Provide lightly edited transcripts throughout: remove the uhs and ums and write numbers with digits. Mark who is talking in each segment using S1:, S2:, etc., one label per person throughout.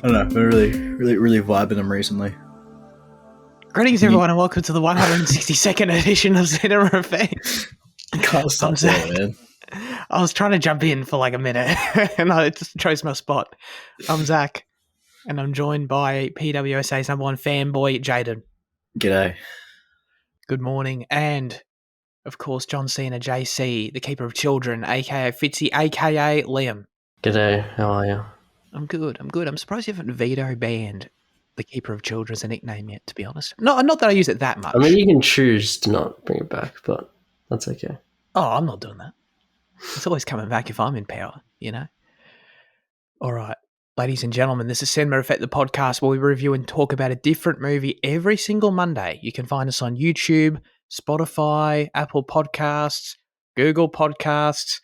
S1: I don't know. I've been really vibing them recently.
S2: Greetings, everyone, and welcome to the 162nd edition of Cinema Effects.
S1: Can't stop there, man.
S2: I was trying to jump in for like a minute, and I just chose my spot. I'm Zach, and I'm joined by PWSA's number one fanboy, Jaden.
S1: G'day.
S2: Good morning, and of course, John Cena, JC, the keeper of children, aka Fitzy, aka Liam.
S3: G'day, how are you?
S2: I'm good. I'm surprised you haven't veto banned the keeper of children as a nickname yet, to be honest. Not that I use it that much.
S3: I mean, you can choose to not bring it back, but that's okay.
S2: Oh, I'm not doing that. It's always coming back if I'm in power, you know? All right, ladies and gentlemen, this is Cinema Effect, the podcast where we review and talk about a different movie every single Monday. You can find us on YouTube, Spotify, Apple Podcasts, Google Podcasts,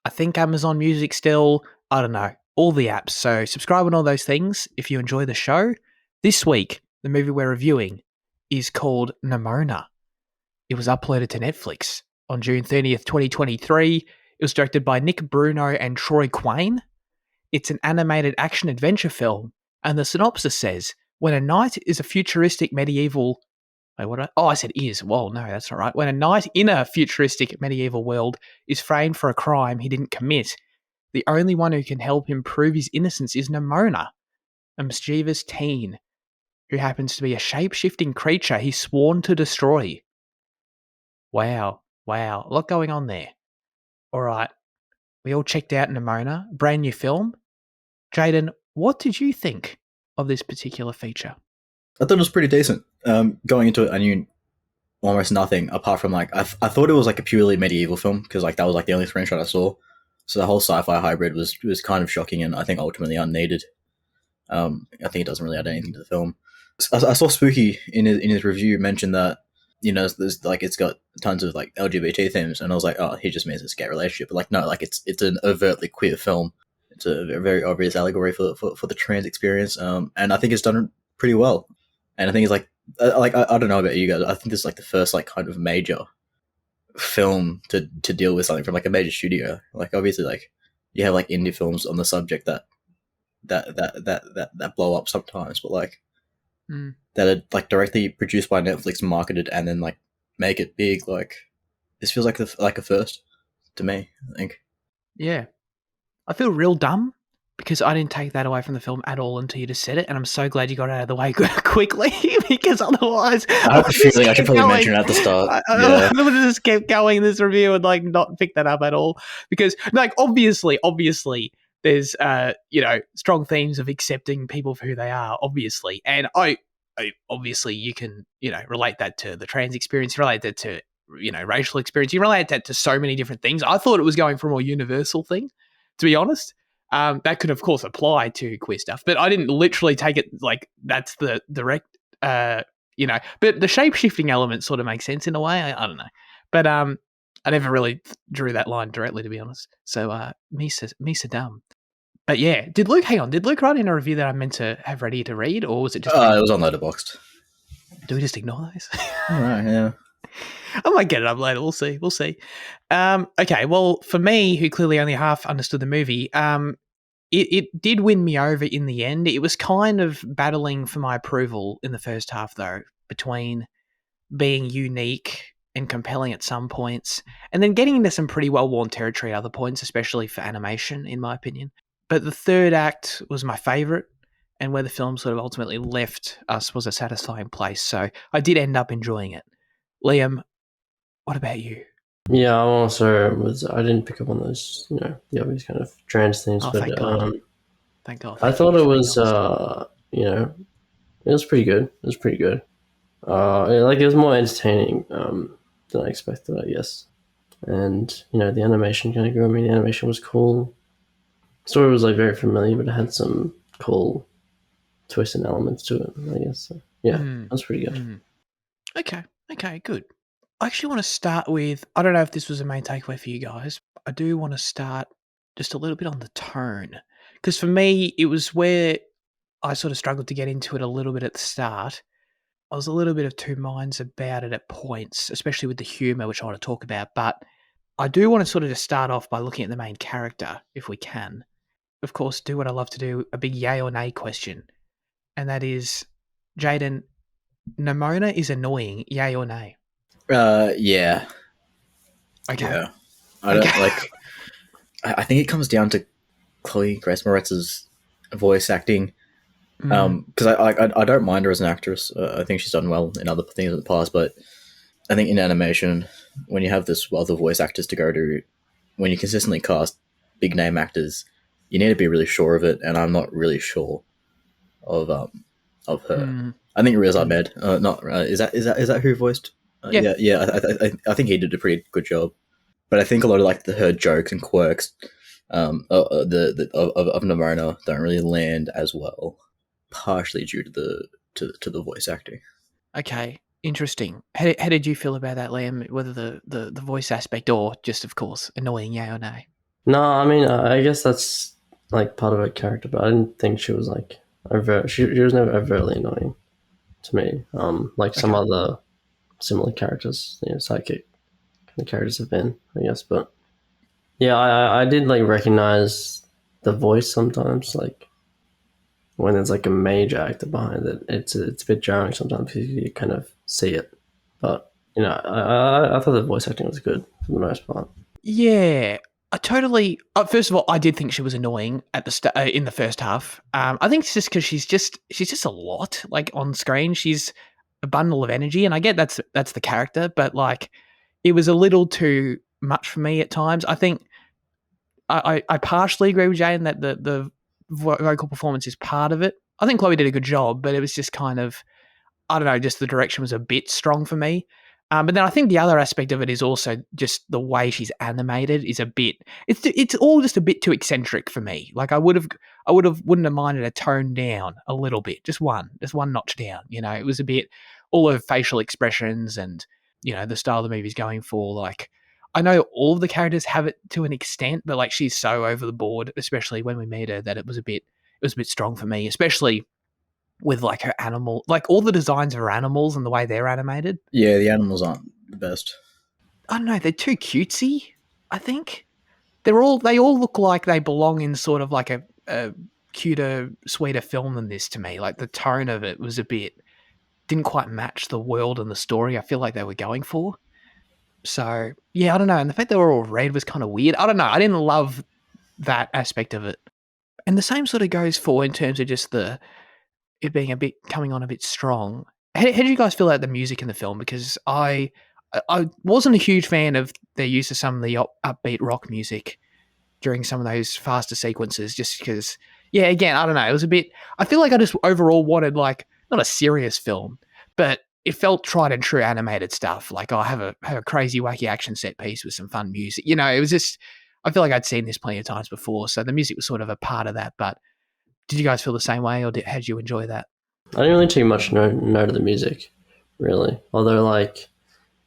S2: I think Amazon Music still, I don't know, all the apps. So subscribe on all those things if you enjoy the show. This week, the movie we're reviewing is called Nimona. It was uploaded to Netflix on June 30th, 2023. It was directed by Nick Bruno and Troy Quayne. It's an animated action-adventure film, and the synopsis says, when a knight is a futuristic medieval... Wait, what? I said is. Whoa, no, that's not right. When a knight in a futuristic medieval world is framed for a crime he didn't commit, the only one who can help him prove his innocence is Nimona, a mischievous teen who happens to be a shape-shifting creature he's sworn to destroy. Wow, a lot going on there. All right, we all checked out Nimona, brand new film. Jaden, what did you think of this particular feature?
S1: I thought it was pretty decent. Going into it, I knew almost nothing apart from I thought it was like a purely medieval film because that was the only screenshot I saw. So the whole sci-fi hybrid was kind of shocking and I think ultimately unneeded. I think it doesn't really add anything to the film. I saw Spooky in his review mention that there's it's got tons of LGBT themes, and I was like, oh, he just means it's a gay relationship. But no, it's an overtly queer film. It's a very obvious allegory for the trans experience. And I think it's done pretty well. And I think it's I don't know about you guys. I think this is the first kind of major film to deal with something from a major studio. Obviously you have indie films on the subject that blow up sometimes, but that are directly produced by Netflix, marketed, and then make it big. This feels like a first to me, I think.
S2: Yeah, I feel real dumb because I didn't take that away from the film at all until you just said it, and I'm so glad you got it out of the way quickly because otherwise
S1: I have a feeling I should probably mention it at the start.
S2: I would have just kept going this review and not pick that up at all because obviously there's strong themes of accepting people for who they are, obviously, and I obviously you can relate that to the trans experience, you relate that to racial experience, you relate that to so many different things. I thought it was going for a more universal thing, to be honest. That could, of course, apply to queer stuff, but I didn't literally take it that's the direct, but the shape-shifting element sort of makes sense in a way. I don't know. But I never really drew that line directly, to be honest. So, me so dumb. But yeah, did Luke write in a review that I meant to have ready to read, or was it just...
S1: it was on Letterboxd.
S2: Do we just ignore those?
S1: All right, yeah.
S2: I might get it up later. We'll see. Okay, well, for me, who clearly only half understood the movie, it did win me over in the end. It was kind of battling for my approval in the first half, though, between being unique and compelling at some points, and then getting into some pretty well-worn territory at other points, especially for animation, in my opinion. But the third act was my favourite, and where the film sort of ultimately left us was a satisfying place. So I did end up enjoying it. Liam, what about you?
S3: Yeah, I'm also I didn't pick up on those, the obvious kind of trans things, but
S2: thank God. Thank God.
S3: I thought it was, it was pretty good. It was pretty good. It was more entertaining than I expected, I guess. And the animation kind of grew. I mean, the animation was cool. The story was very familiar, but it had some cool twists and elements to it, I guess. So, yeah, that's pretty good.
S2: Okay, good. I actually want to start with, I don't know if this was a main takeaway for you guys. I do want to start just a little bit on the tone. Because for me, it was where I sort of struggled to get into it a little bit at the start. I was a little bit of two minds about it at points, especially with the humour, which I want to talk about. But I do want to sort of just start off by looking at the main character, if we can. of course, do what I love to do, a big yay or nay question. And that is, Jaden, Nimona is annoying, yay or nay?
S1: Yeah.
S2: Okay.
S1: Yeah. I don't like. I think it comes down to Chloë Grace Moretz's voice acting. Because I don't mind her as an actress. I think she's done well in other things in the past, but I think in animation, when you have this wealth of voice actors to go to, when you consistently cast big name actors, you need to be really sure of it, and I'm not really sure of her. I think Riz Ahmed, not is that who voiced? Yeah. I think he did a pretty good job, but I think a lot of like her jokes and quirks, of Nimona don't really land as well, partially due to the voice acting.
S2: Okay, interesting. How did you feel about that, Liam? Whether the voice aspect or just, of course, annoying, yay or nay?
S3: No, I mean, I guess that's like part of her character, but I didn't think she was like she was never overtly annoying to me. Like some other similar characters, sidekick kind of characters have been, I guess. But yeah, I did like recognize the voice sometimes, like when there's like a major actor behind it. It's a bit jarring sometimes because you kind of see it. But I thought the voice acting was good for the most part.
S2: Yeah, I totally. First of all, I did think she was annoying at the in the first half. I think it's just because she's just a lot like on screen. She's a bundle of energy, and I get that's the character, but like it was a little too much for me at times. I think I partially agree with Jane that the vocal performance is part of it. I think Chloe did a good job, but it was just kind of, I don't know, just the direction was a bit strong for me. But then I think the other aspect of it is also just the way she's animated is a bit. It's all just a bit too eccentric for me. Like wouldn't have minded a tone down a little bit, just one notch down. It was a bit all of facial expressions and the style the movie's going for. Like I know all of the characters have it to an extent, but like she's so over the board, especially when we meet her, that it was a bit strong for me, especially with like her animal, like all the designs of her animals and the way they're animated.
S1: Yeah, the animals aren't the best.
S2: I don't know, they're too cutesy, I think. They all look like they belong in sort of like a cuter, sweeter film than this to me. Like the tone of it was didn't quite match the world and the story I feel like they were going for. So yeah, I don't know. And the fact they were all red was kind of weird. I don't know. I didn't love that aspect of it. And the same sort of goes for in terms of just it being a bit coming on a bit strong. How did you guys feel about the music in the film? Because I wasn't a huge fan of their use of some of the upbeat rock music during some of those faster sequences, just because, yeah, again, I don't know. It was a bit, I feel like I just overall wanted like, not a serious film, but it felt tried and true animated stuff. Like, have a crazy, wacky action set piece with some fun music. It was just, I feel like I'd seen this plenty of times before. So the music was sort of a part of that, but did you guys feel the same way, or how did you enjoy that?
S3: I didn't really take much note of the music, really. Although, like,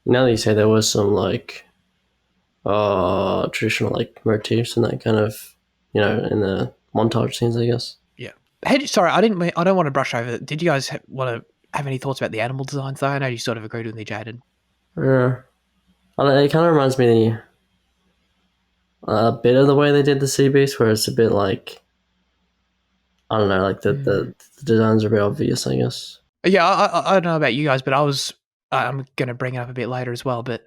S3: now that you say there was some, like, traditional, like, motifs and that kind of, in the montage scenes, I guess.
S2: Yeah. Sorry, I don't want to brush over it. Did you guys want to have any thoughts about the animal designs, though? I know you sort of agreed with me, Jaden.
S3: Yeah. It kind of reminds me a bit of the way they did the sea beast, where it's a bit like, I don't know, like the designs are a bit obvious, I guess.
S2: Yeah, I don't know about you guys, but I'm going to bring it up a bit later as well, but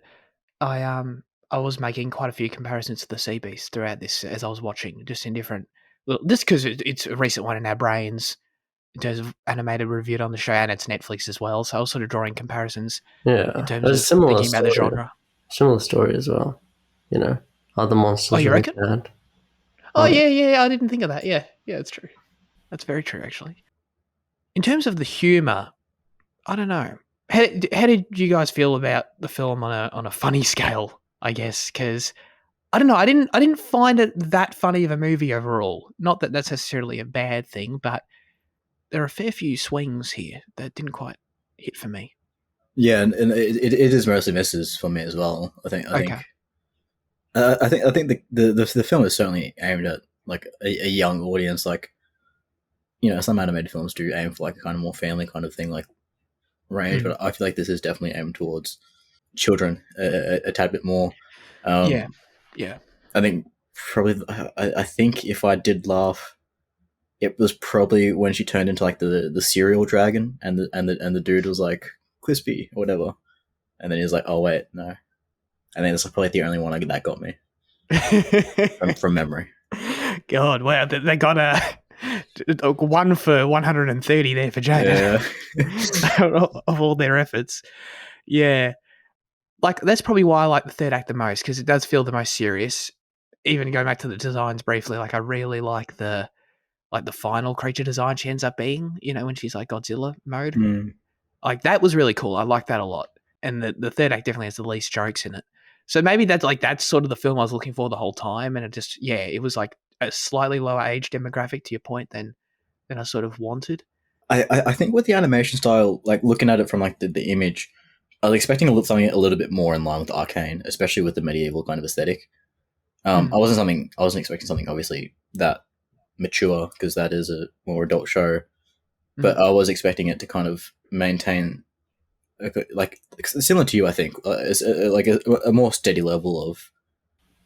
S2: I was making quite a few comparisons to the sea beast throughout this as I was watching, just in different, just because it's a recent one in our brains in terms of animated reviewed on the show, and it's Netflix as well, so I was sort of drawing comparisons in terms of thinking about the genre.
S3: Similar story as well, other monsters.
S2: Oh, you reckon?
S3: Bad.
S2: Oh, yeah, I didn't think of that. Yeah, that's true. That's very true, actually. In terms of the humor, I don't know. How did you guys feel about the film on a funny scale? I guess because I don't know. I didn't find it that funny of a movie overall. Not that that's necessarily a bad thing, but there are a fair few swings here that didn't quite hit for me.
S1: Yeah, and it is mostly misses for me as well. I think the film is certainly aimed at like a young audience. Like, some animated films do aim for like a kind of more family kind of thing, like range. But I feel like this is definitely aimed towards children a tad bit more.
S2: Yeah.
S1: I think probably. I think if I did laugh, it was probably when she turned into like the cereal dragon, and the dude was like crispy or whatever, and then he was like, oh wait, no, and then it's probably the only one that got me from memory.
S2: God, wow, they got a 1 for 130 there for Jaden.
S1: Yeah.
S2: Of all their efforts. Yeah. Like, that's probably why I like the third act the most, because it does feel the most serious. Even going back to the designs briefly, like, I really like the final creature design she ends up being, when she's like Godzilla mode.
S1: Mm.
S2: Like, that was really cool. I like that a lot. And the third act definitely has the least jokes in it. So maybe that's sort of the film I was looking for the whole time. And it was like a slightly lower age demographic, to your point, than I sort of wanted.
S1: I think with the animation style, like looking at it from like the image, I was expecting something a little bit more in line with Arcane, especially with the medieval kind of aesthetic. I wasn't expecting something obviously that mature, because that is a more adult show, but I was expecting it to kind of maintain like similar to you, I think, like a more steady level of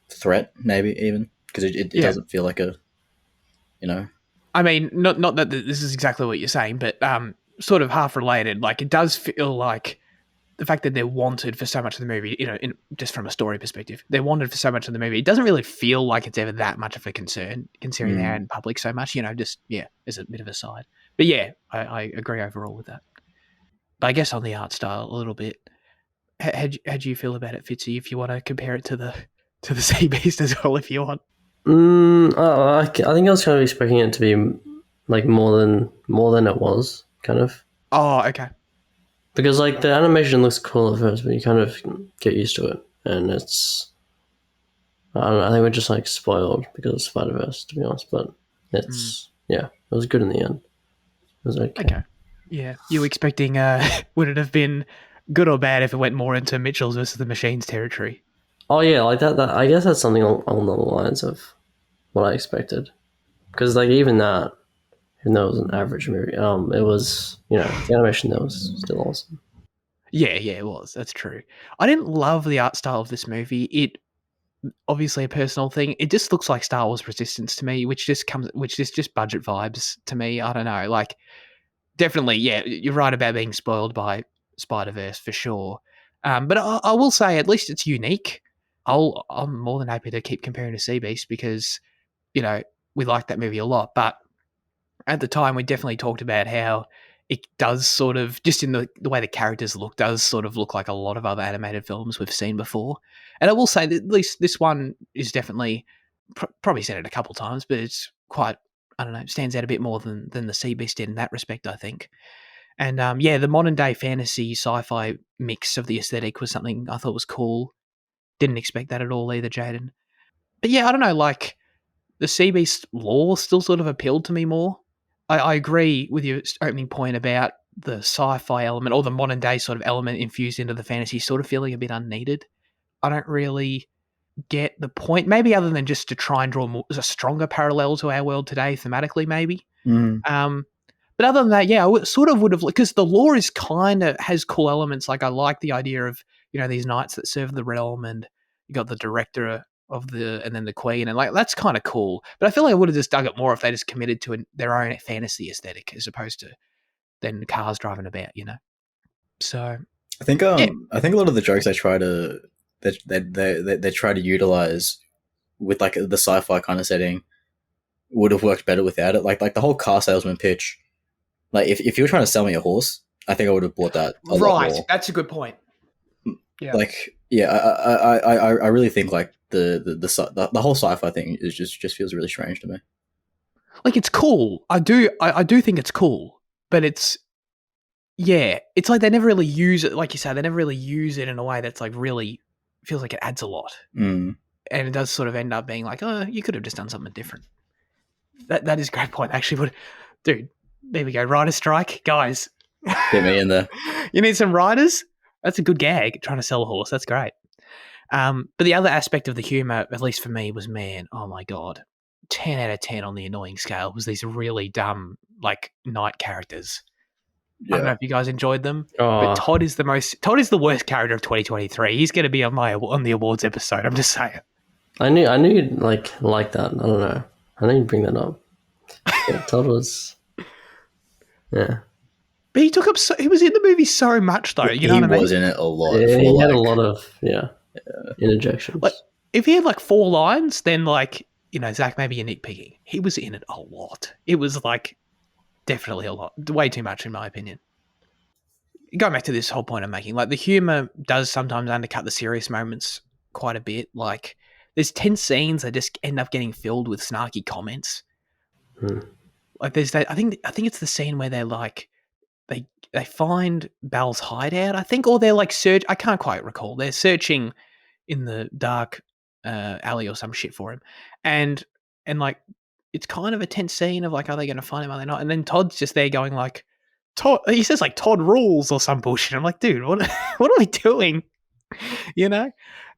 S1: threat, maybe even, because it doesn't feel like a,
S2: I mean, not that this is exactly what you're saying, but sort of half related. Like, it does feel like the fact that they're wanted for so much of the movie, just from a story perspective, they're wanted for so much of the movie. It doesn't really feel like it's ever that much of a concern, considering they're in public so much, as a bit of a side. But yeah, I agree overall with that. But I guess on the art style a little bit, how do you feel about it, Fitzy? If you want to compare it to the Sea Beast as well, if you want.
S3: I think I was kind of expecting it to be like more than it was, kind of.
S2: Oh, okay.
S3: Because like the animation looks cool at first, but you kind of get used to it, and it's. I don't know. I think we're just like spoiled because of Spider-Verse, to be honest. But it's it was good in the end. It was okay.
S2: Okay. Yeah, you were expecting? Would it have been good or bad if it went more into Mitchell's versus the Machines territory?
S3: Oh yeah, like that. I guess that's something along the lines of what I expected. Because like even that, even though it was an average movie, it was the animation there was still awesome.
S2: Yeah, it was. That's true. I didn't love the art style of this movie. It obviously a personal thing. It just looks like Star Wars Resistance to me, which is just budget vibes to me. I don't know. Like, definitely, yeah, you're right about being spoiled by Spider-Verse for sure. But I will say, at least it's unique. I'm more than happy to keep comparing to Sea Beast because, we liked that movie a lot. But at the time, we definitely talked about how it does sort of, just in the way the characters look, does sort of look like a lot of other animated films we've seen before. And I will say that at least this one is definitely, probably said it a couple times, but it's quite, I don't know, stands out a bit more than the Sea Beast did in that respect, I think. And the modern day fantasy sci-fi mix of the aesthetic was something I thought was cool. Didn't expect that at all either, Jaden. But yeah, I don't know, like, the Sea Beast lore still sort of appealed to me more. I agree with your opening point about the sci-fi element or the modern day sort of element infused into the fantasy sort of feeling a bit unneeded. I don't really get the point, maybe other than just to try and draw a stronger parallel to our world today thematically, maybe. But other than that, yeah, I sort of would have, because the lore is kind of has cool elements. Like, I like the idea of, these knights that serve the realm, and you got the director and then the queen, and like, that's kind of cool. But I feel like I would have just dug it more if they just committed to their own fantasy aesthetic as opposed to then cars driving about, So
S1: I think I think a lot of the jokes they try to utilize with like the sci-fi kind of setting would have worked better without it. Like the whole car salesman pitch. Like if you were trying to sell me a horse, I think I would have bought that a lot more.
S2: That's a good point. Yeah.
S1: Like, yeah, I really think like the whole sci-fi thing is just feels really strange to me.
S2: Like, it's cool. I do think it's cool, but it's like they never really use it. Like you said, they never really use it in a way that's like really feels like it adds a lot. And it does sort of end up being like, oh, you could have just done something different. That is a great point, actually. Dude, there we go. Rider strike. Guys.
S1: Get me in there.
S2: You need some riders? That's a good gag, trying to sell a horse. That's great. But the other aspect of the humour, at least for me, was, man, oh my God, 10 out of 10 on the annoying scale was these really dumb, like, knight characters. Yeah. I don't know if you guys enjoyed them, but Todd is the worst character of 2023. He's going to be on the awards episode. I'm just saying.
S3: I knew you'd like that. I don't know. I knew you'd bring that up. Yeah, Todd was. Yeah,
S2: But he took up. He was in the movie so much, though. You know
S1: He
S2: what I mean?
S1: was in it a lot.
S3: yeah.
S1: For
S3: He had
S1: like,
S3: a lot of interjections.
S2: Like, if he had like 4 lines, then like, you know, Zach, maybe you're nitpicking. He was in it a lot. It was like definitely a lot. Way too much, in my opinion. Going back to this whole point I'm making, like the humor does sometimes undercut the serious moments quite a bit. Like, there's 10 scenes that just end up getting filled with snarky comments. Like, there's that. I think it's the scene where they're like, they find Bal's hideout, I think, or they're like I can't quite recall. They're searching in the dark alley or some shit for him, and like it's kind of a tense scene of like, are they going to find him? Are they not? And then Todd's just there going like, Todd. He says like Todd rules or some bullshit. I'm like, dude, what what are we doing? You know.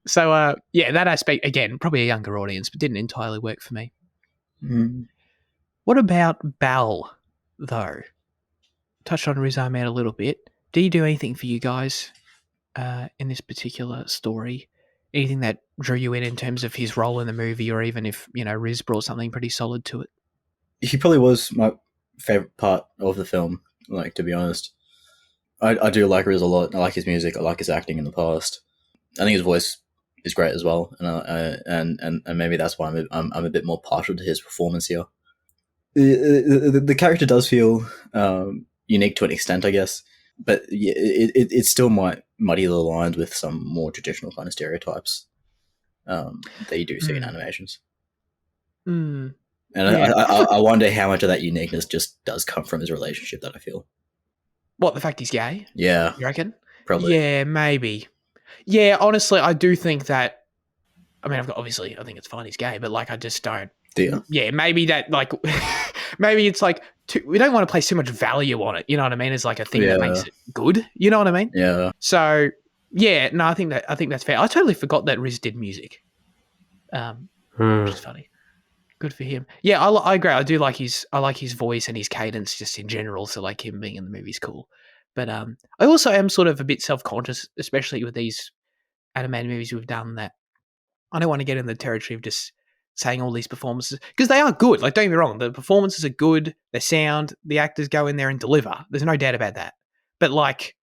S2: So yeah, that aspect again, probably a younger audience, but didn't entirely work for me. What about Bal though? Touched on Riz Ahmed a little bit. Did he do anything for you guys in this particular story? Anything that drew you in terms of his role in the movie, or even if, you know, Riz brought something pretty solid to it?
S1: He probably was my favorite part of the film. Like, to be honest, I do like Riz a lot. I like his music. I like his acting in the past. I think his voice is great as well, and maybe that's why I'm a bit more partial to his performance here. The character does feel unique to an extent, I guess, but yeah, it still might muddy the lines with some more traditional kind of stereotypes that you do see in animations. And yeah. I wonder how much of that uniqueness just does come from his relationship that I feel.
S2: What, the fact he's gay?
S1: Yeah.
S2: You reckon?
S1: Probably.
S2: Yeah, maybe. Yeah, honestly, I do think that, I mean, obviously, I think it's fine he's gay, but like, I just don't. Yeah, maybe that, like, maybe it's like, we don't want to place too much value on it, you know what I mean? As like a thing that makes it good, you know what I mean?
S1: Yeah.
S2: So, yeah, no, I think that's fair. I totally forgot that Riz did music, which is funny. Good for him. Yeah, I agree. I like his voice and his cadence just in general. So like him being in the movie is cool. But I also am sort of a bit self-conscious, especially with these animated movies we've done, that I don't want to get in the territory of just saying all these performances, because they are good. Like, don't get me wrong, the performances are good. They're sound. The actors go in there and deliver. There's no doubt about that. But like,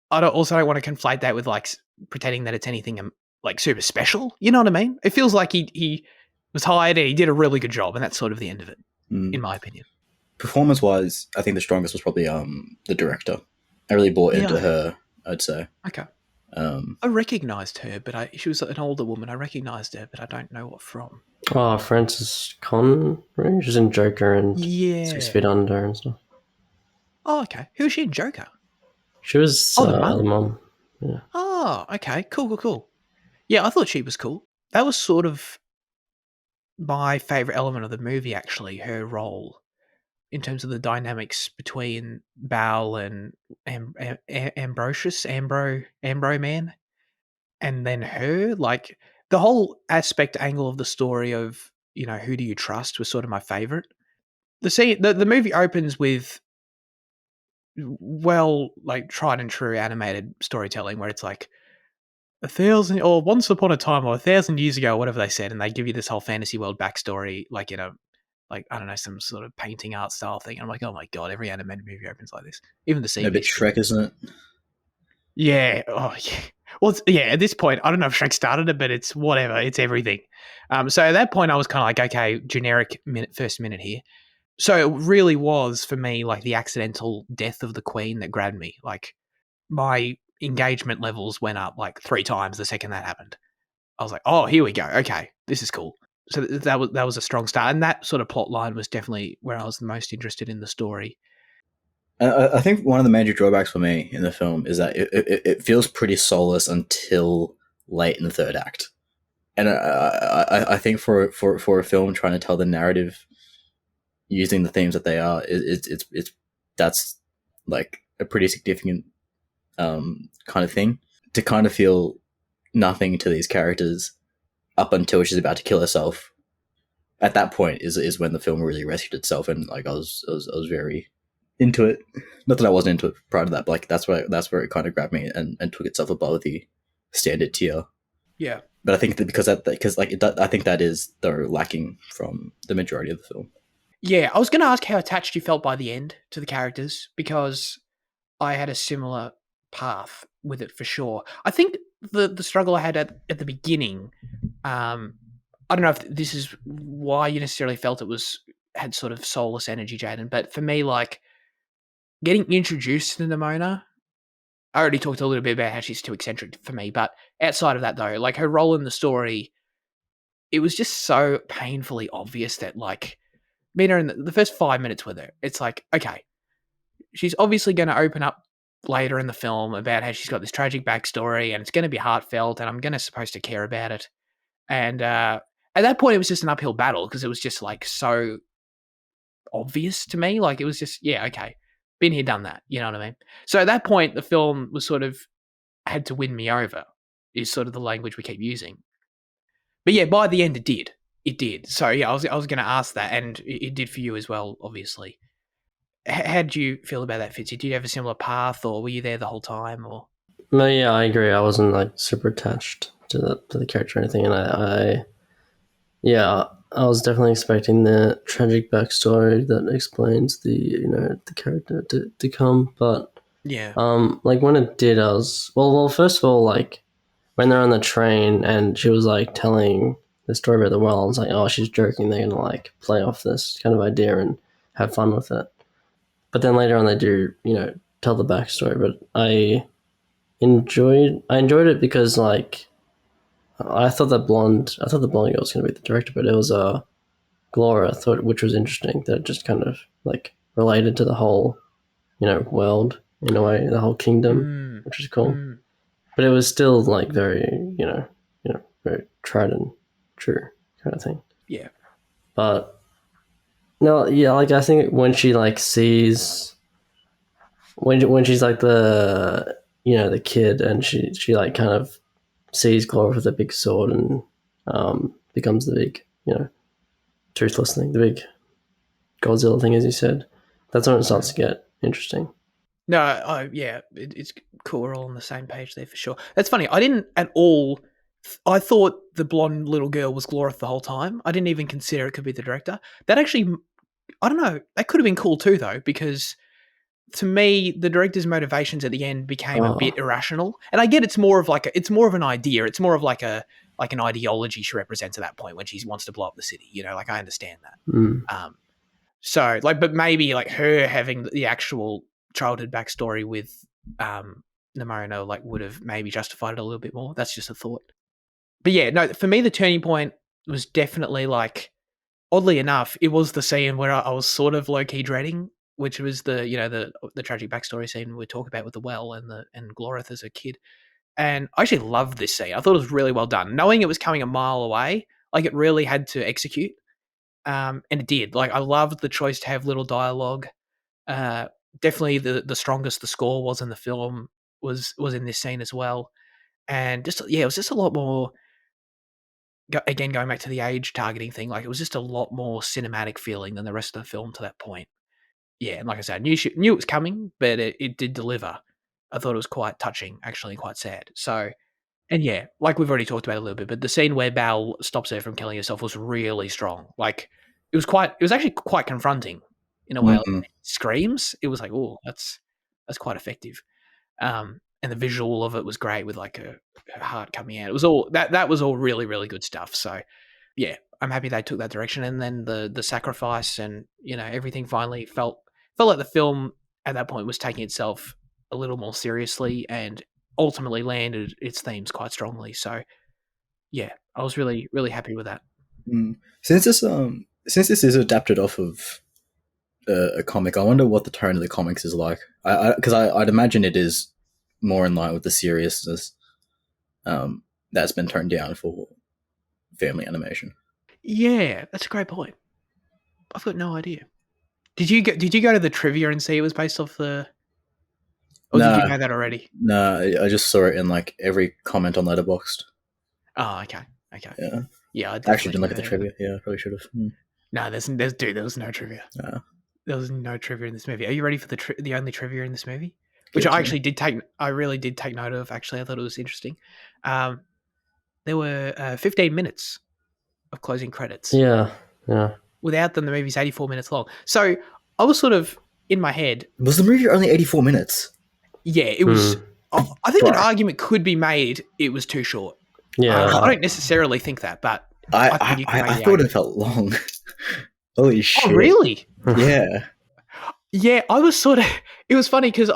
S2: I don't want to conflate that with like pretending that it's anything like super special. You know what I mean? It feels like he was hired and he did a really good job, and that's sort of the end of it, in my opinion.
S1: Performance-wise, I think the strongest was probably the director. I really bought into her, I'd say.
S2: Okay. I recognised her, but she was an older woman. I recognised her, but I don't know what from.
S3: Oh, Frances Conroy. She was in Joker and 6 Feet Under and stuff.
S2: Oh, okay. Who was she in Joker?
S3: She was the mum. Yeah.
S2: Oh, okay. Cool. Yeah, I thought she was cool. That was sort of my favourite element of the movie, actually, her role in terms of the dynamics between Bal and Ambrosius, Ambro Man, and then her. Like, the whole angle of the story of, you know, who do you trust was sort of my favourite. The movie opens with, well, like, tried and true animated storytelling where it's like 1,000 or once upon a time or 1,000 years ago, or whatever they said, and they give you this whole fantasy world backstory, like, you know, like, I don't know, some sort of painting art style thing. And I'm like, oh my God, every animated movie opens like this. Even the scene.
S1: A bit Shrek, isn't it?
S2: Yeah. Oh, yeah. Well, at this point, I don't know if Shrek started it, but it's whatever. It's everything. So at that point, I was kind of like, okay, generic first minute here. So it really was, for me, like the accidental death of the Queen that grabbed me. Like, my engagement levels went up like 3 times the second that happened. I was like, oh, here we go. Okay, this is cool. So that was a strong start, and that sort of plot line was definitely where I was the most interested in the story.
S1: I think one of the major drawbacks for me in the film is that it feels pretty soulless until late in the third act, and I think for a film trying to tell the narrative using the themes that they are, that's like a pretty significant kind of thing, to kind of feel nothing to these characters up until she's about to kill herself. At that point is when the film really rescued itself, and like I was very into it. Not that I wasn't into it prior to that, but like that's where it kind of grabbed me and took itself above the standard tier.
S2: Yeah.
S1: But I think that because like I think that is though lacking from the majority of the film.
S2: Yeah, I was going to ask how attached you felt by the end to the characters, because I had a similar path with it for sure. I think the struggle I had at the beginning, I don't know if this is why you necessarily felt it had sort of soulless energy, Jaden, but for me, like, getting introduced to Nimona, I already talked a little bit about how she's too eccentric for me, but outside of that, though, like, her role in the story, it was just so painfully obvious that, like, meet her in the first 5 minutes with her, it's like, okay, she's obviously going to open up later in the film about how she's got this tragic backstory and it's going to be heartfelt and I'm going to supposed to care about it. And at that point, it was just an uphill battle because it was just like so obvious to me. Like it was just, yeah, okay, been here, done that. You know what I mean? So at that point, the film was sort of had to win me over, is sort of the language we keep using. But yeah, by the end, it did. It did. So yeah, I was going to ask that, and it did for you as well, obviously. How did you feel about that, Fitzy? Did you have a similar path, or were you there the whole time? Or
S3: No, yeah, I agree. I wasn't like super attached to the character or anything, and I was definitely expecting the tragic backstory that explains the character to come, but
S2: yeah,
S3: like when it did, I was well. First of all, like when they're on the train and she was like telling the story about the well, I was like, oh, she's joking. They're gonna like play off this kind of idea and have fun with it. But then later on, they do tell the backstory. But I enjoyed it because like I thought the blonde girl was gonna be the director, but it was Glora. I thought, which was interesting, that it just kind of like related to the whole world in a way, the whole kingdom, which is cool. But it was still like very very tried and true kind of thing.
S2: Yeah.
S3: But no, yeah, like I think when she like sees when she's like the the kid and she like kind of sees Glora with a big sword and becomes the big toothless thing, the big Godzilla thing, as you said. That's when it starts to get interesting.
S2: No, yeah, it's cool. We're all on the same page there for sure. That's funny. I didn't at all. I thought the blonde little girl was Glorith the whole time. I didn't even consider it could be the director. That actually, I don't know. That could have been cool too, though, because to me, the director's motivations at the end became a bit irrational. And I get it's more of an idea. It's more of like an ideology she represents at that point when she wants to blow up the city. Like I understand that. So like, but maybe like her having the actual childhood backstory with Nimona like would have maybe justified it a little bit more. That's just a thought. But yeah, no, for me the turning point was definitely like, oddly enough, it was the scene where I was sort of low key dreading, which was the tragic backstory scene we talk about with the well and Glorith as a kid. And I actually loved this scene. I thought it was really well done. Knowing it was coming a mile away, like it really had to execute. And it did. Like I loved the choice to have little dialogue. Definitely the strongest the score was in the film was in this scene as well. And just it was just a lot more. Again, going back to the age targeting thing, like it was just a lot more cinematic feeling than the rest of the film to that point. Yeah, and like I said, I knew it was coming, but it did deliver. I thought it was quite touching, actually, quite sad. So, and yeah, like we've already talked about a little bit, but the scene where Belle stops her from killing herself was really strong. Like it was actually quite confronting in a way.
S1: Mm-hmm.
S2: Like, screams. It was like, oh, that's quite effective. And the visual of it was great with like her heart coming out. It was all that was all really, really good stuff. So yeah, I'm happy they took that direction. And then the sacrifice and everything finally felt like the film at that point was taking itself a little more seriously and ultimately landed its themes quite strongly. So yeah, I was really, really happy with that.
S1: Since this is adapted off of a comic, I wonder what the tone of the comics is like. Because I'd imagine it is more in line with the seriousness that's been toned down for family animation.
S2: Yeah, that's a great point. I've got no idea. Did you go to the trivia and see it was based off the? Or did you know that already?
S1: No, I just saw it in like every comment on Letterboxd.
S2: Oh, okay. Yeah. I
S1: actually didn't look at the trivia. Yeah, I probably should have.
S2: No, there was no trivia. There was no trivia in this movie. Are you ready for the only trivia in this movie? Which I really did take note of. Actually, I thought it was interesting. there were 15 minutes of closing credits.
S3: Yeah.
S2: Without them, the movie's 84 minutes long. So I was sort of in my head.
S1: Was the movie only 84 minutes?
S2: Yeah, it was. I think an argument could be made it was too short.
S3: Yeah.
S2: I don't necessarily think that, but
S1: I thought it felt long. Holy shit.
S2: Oh, really?
S1: Yeah.
S2: Yeah, I was sort of. It was funny because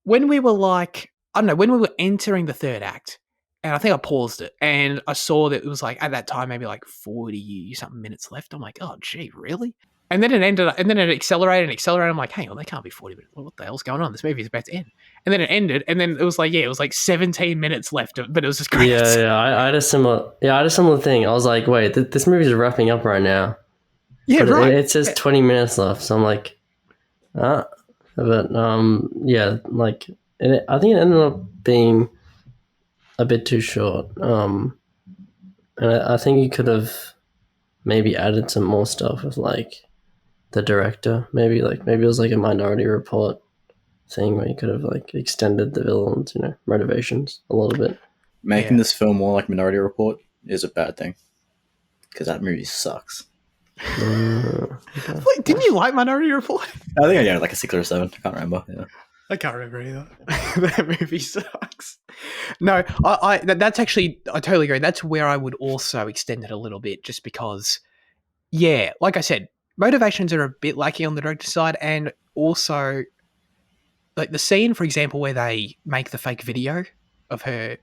S2: when we were entering the third act, and I think I paused it, and I saw that it was like at that time maybe like 40 something minutes left. I'm like, oh gee, really? And then it ended up, and then it accelerated and accelerated. I'm like, hang on, they can't be 40 minutes. What the hell's going on? This movie is about to end. And then it ended, and then it was like 17 minutes left, but it was just great.
S3: Yeah. I had a similar thing. I was like, wait, this movie's wrapping up right now.
S2: Yeah,
S3: but
S2: right.
S3: It says 20 minutes left, so I'm like, but yeah, like I think it ended up being a bit too short. And I think you could have maybe added some more stuff with like the director. Maybe it was like a Minority Report thing where you could have like extended the villain's, motivations a little bit.
S1: Making this film more like Minority Report is a bad thing because that movie sucks.
S3: Okay.
S2: Wait, didn't you like Minority Report?
S1: I think I gave it like a 6 or a 7. I can't remember. Yeah.
S2: I can't remember either. That movie sucks. No, that's actually, I totally agree. That's where I would also extend it a little bit just because, yeah, like I said, motivations are a bit lacking on the director's side, and also like the scene, for example, where they make the fake video of her.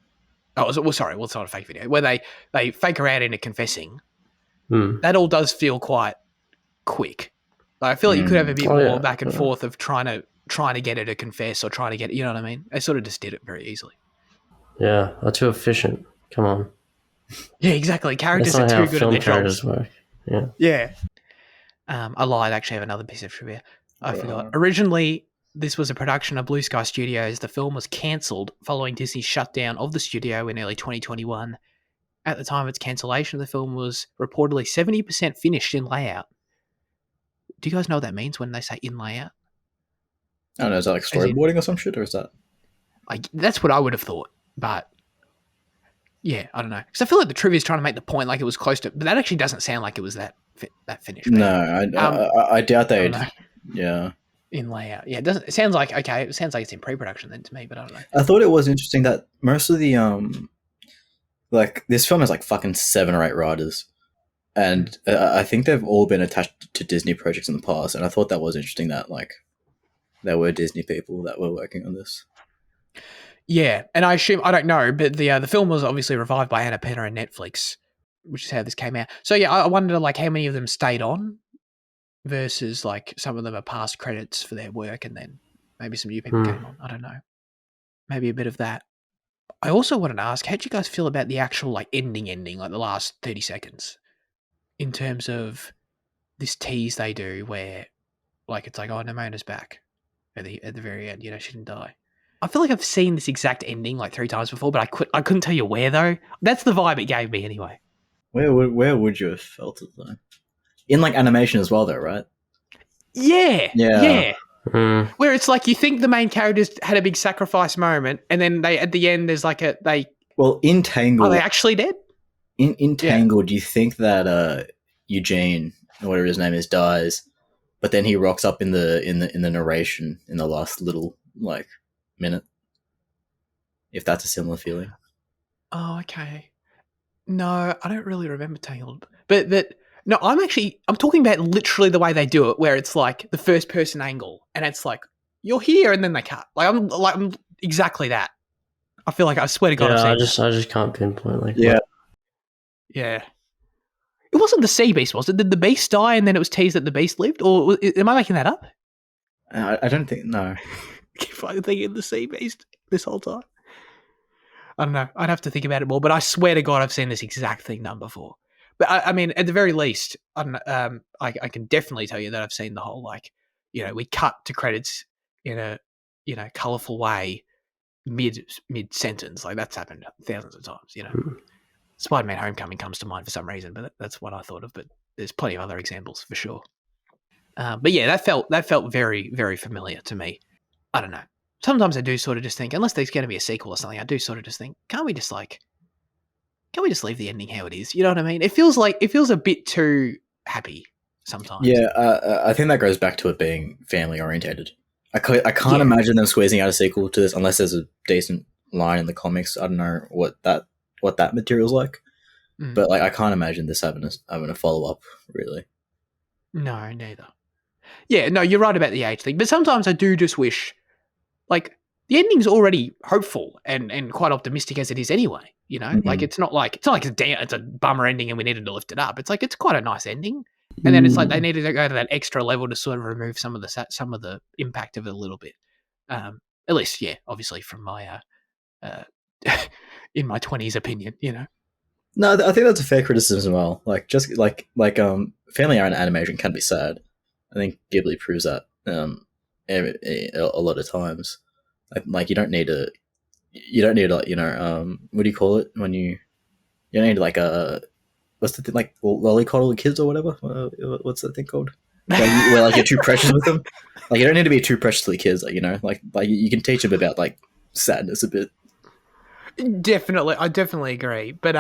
S2: It's not a fake video. Where they fake her out into confessing. That all does feel quite quick. Like, I feel like you could have a bit more back and forth of trying to get her to confess or trying to get, you know what I mean? They sort of just did it very easily.
S3: Yeah, they're too efficient. Come on.
S2: Yeah, exactly. Characters are too good at their jobs.
S3: Work. Yeah.
S2: Yeah. I lied. I actually have another piece of trivia. I forgot. Originally, this was a production of Blue Sky Studios. The film was cancelled following Disney's shutdown of the studio in early 2021. At the time of its cancellation, the film was reportedly 70% finished in layout. Do you guys know what that means when they say in layout?
S1: I don't know. Is that like storyboarding or some shit, or is that?
S2: Like, that's what I would have thought, but yeah, I don't know. Because I feel like the trivia is trying to make the point like it was close to, but that actually doesn't sound like it was that finished.
S1: No, I doubt they'd. Yeah.
S2: In layout, yeah. It sounds like it's in pre-production then to me, but I don't know.
S1: I thought it was interesting that most of the like this film has like fucking 7 or 8 writers, and I think they've all been attached to Disney projects in the past, and I thought that was interesting that like there were Disney people that were working on this.
S2: Yeah, and I assume, I don't know, but the film was obviously revived by Anna Penner and Netflix, which is how this came out. So yeah, I wonder like how many of them stayed on versus like some of them are past credits for their work, and then maybe some new people came on. I don't know. Maybe a bit of that. I also wanted to ask, how do you guys feel about the actual like ending, like the last 30 seconds, in terms of this tease they do where like it's like, oh, Nimona's back at the very end, she didn't die. I feel like I've seen this exact ending like 3 times before, but I couldn't tell you where though. That's the vibe it gave me anyway.
S1: Where would you have felt it though? In like animation as well though, right?
S2: Yeah. Where it's like you think the main characters had a big sacrifice moment, and then at the end there's like
S1: in Tangled.
S2: Are they actually dead?
S1: In Tangled, do you think that Eugene, or whatever his name is, dies, but then he rocks up in the narration in the last little like minute? If that's a similar feeling.
S2: Oh, okay. No, I don't really remember Tangled, but. No, I'm talking about literally the way they do it, where it's like the first person angle, and it's like you're here, and then they cut. I'm exactly that. I feel like I swear to God,
S3: yeah, I just can't pinpoint like.
S1: Yeah,
S2: yeah. It wasn't the sea beast, was it? Did the beast die, and then it was teased that the beast lived, or am I making that up?
S1: I don't think no.
S2: If I'm thinking the sea beast this whole time, I don't know. I'd have to think about it more, but I swear to God, I've seen this exact thing done before. But I mean, at the very least, I can definitely tell you that I've seen the whole we cut to credits in a colourful way mid sentence. Like that's happened thousands of times. Spider-Man: Homecoming comes to mind for some reason, but that's what I thought of. But there's plenty of other examples for sure. But yeah, that felt very, very familiar to me. I don't know. Sometimes I do sort of just think, unless there's going to be a sequel or something, I do sort of just think, can't we just like can we just leave the ending how it is? You know what I mean? It feels a bit too happy sometimes.
S1: Yeah, I think that goes back to it being family orientated. I can't
S2: Yeah.
S1: imagine them squeezing out a sequel to this unless there's a decent line in the comics. I don't know what that material's like, but like I can't imagine this having a follow up. Really,
S2: no, neither. Yeah, no, you're right about the age thing, but sometimes I do just wish, like, the ending's already hopeful and quite optimistic as it is anyway. You know, like it's not like it's a bummer ending and we needed to lift it up. It's like it's quite a nice ending, and then it's like they needed to go to that extra level to sort of remove some of the impact of it a little bit. At least, yeah, obviously from my in my 20s opinion, you know.
S1: No, I think that's a fair criticism as well. Like just like family animation can be sad. I think Ghibli proves that a lot of times. Like you don't need like what do you call it when you don't need like a what's the thing, like lollycoddle kids or whatever. What's that thing called? Where like you're too precious with them. Like you don't need to be too precious to the kids. Like like you can teach them about like sadness a bit.
S2: Definitely, I definitely agree. But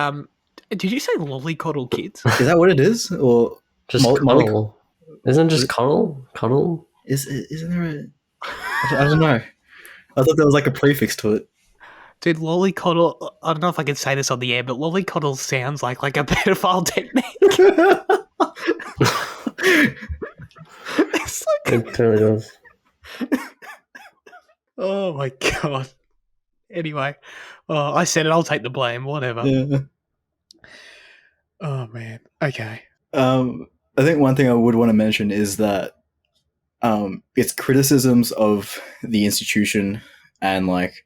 S2: did you say lollycoddle kids?
S1: Is that what it is, or
S3: just cuddle? Isn't it just cuddle? Cuddle?
S1: Isn't there a? I don't know. I thought there was like a prefix to it.
S2: Dude, lollycoddle. I don't know if I can say this on the air, but lollycoddle sounds like a pedophile technique. It's like,
S3: it totally does.
S2: Oh my god. Anyway, I said it. I'll take the blame. Whatever.
S1: Yeah.
S2: Oh man. Okay.
S1: I think one thing I would want to mention is that its criticisms of the institution and like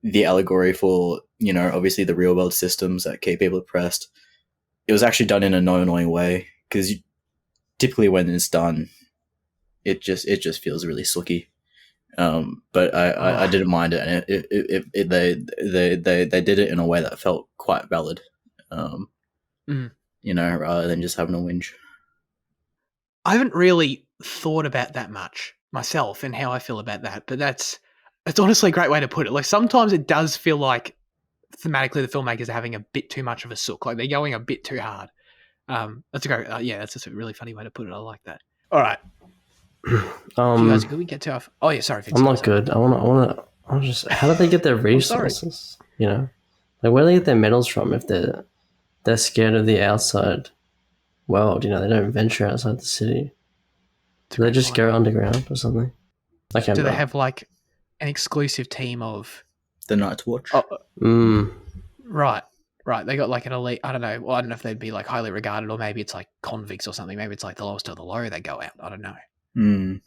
S1: the allegory for, obviously the real world systems that keep people oppressed, it was actually done in a no annoying way, because typically when it's done, it just feels really sucky. But I didn't mind it, and they did it in a way that felt quite valid. Rather than just having a whinge.
S2: I haven't really thought about that much myself and how I feel about that, but that's honestly a great way to put it. Like sometimes it does feel like thematically the filmmakers are having a bit too much of a sook, like they're going a bit too hard. That's a great, that's just a really funny way to put it. I like that. All right, you guys, can we get to our? Oh yeah, sorry, Vince,
S3: I'm not good. I want to just. How do they get their resources? Like where do they get their medals from if they're scared of the outside world? They don't venture outside the city. Do they just go underground or something?
S2: Do they have like an exclusive team of
S1: the Night's Watch?
S2: Right. They got like an elite. I don't know. Well, I don't know if they'd be like highly regarded, or maybe it's like convicts or something. Maybe it's like the lowest of the low. They go out. I don't know.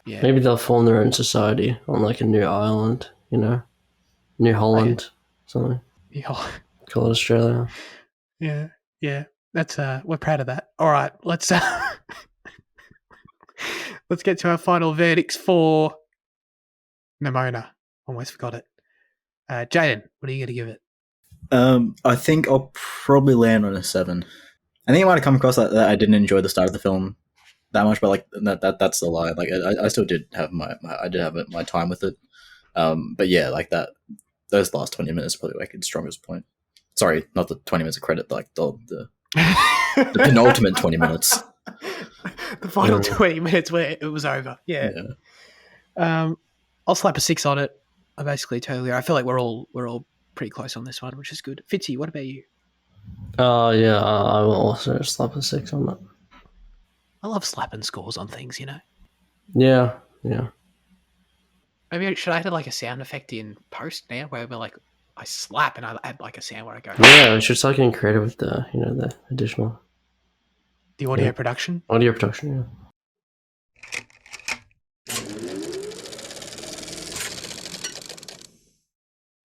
S2: Yeah.
S3: Maybe they'll form their own society on like a new island. New Holland, something. Call it Australia.
S2: Yeah. That's we're proud of that. All right, let's let's get to our final verdicts for Nimona. Almost forgot it. Jaden, what are you going to give it?
S1: I think I'll probably land on a 7. I think you might have come across that I didn't enjoy the start of the film that much, but like that's the lie. Like I still did have my time with it. But yeah, like those last 20 minutes are probably like its strongest point. Sorry, not the 20 minutes of credit, like the penultimate 20 minutes.
S2: The final 20 minutes where it was over. Yeah. I'll slap a 6 on it. I basically totally. I feel like we're all pretty close on this one, which is good. Fitzy, what about you?
S3: Yeah, I will also slap a 6 on that.
S2: I love slapping scores on things,
S3: Yeah.
S2: Maybe should I add like a sound effect in post now, where we're like, I slap and I add like a sound where I go.
S3: Yeah, we should start getting creative with the the additional.
S2: The audio production.
S3: Audio production, yeah.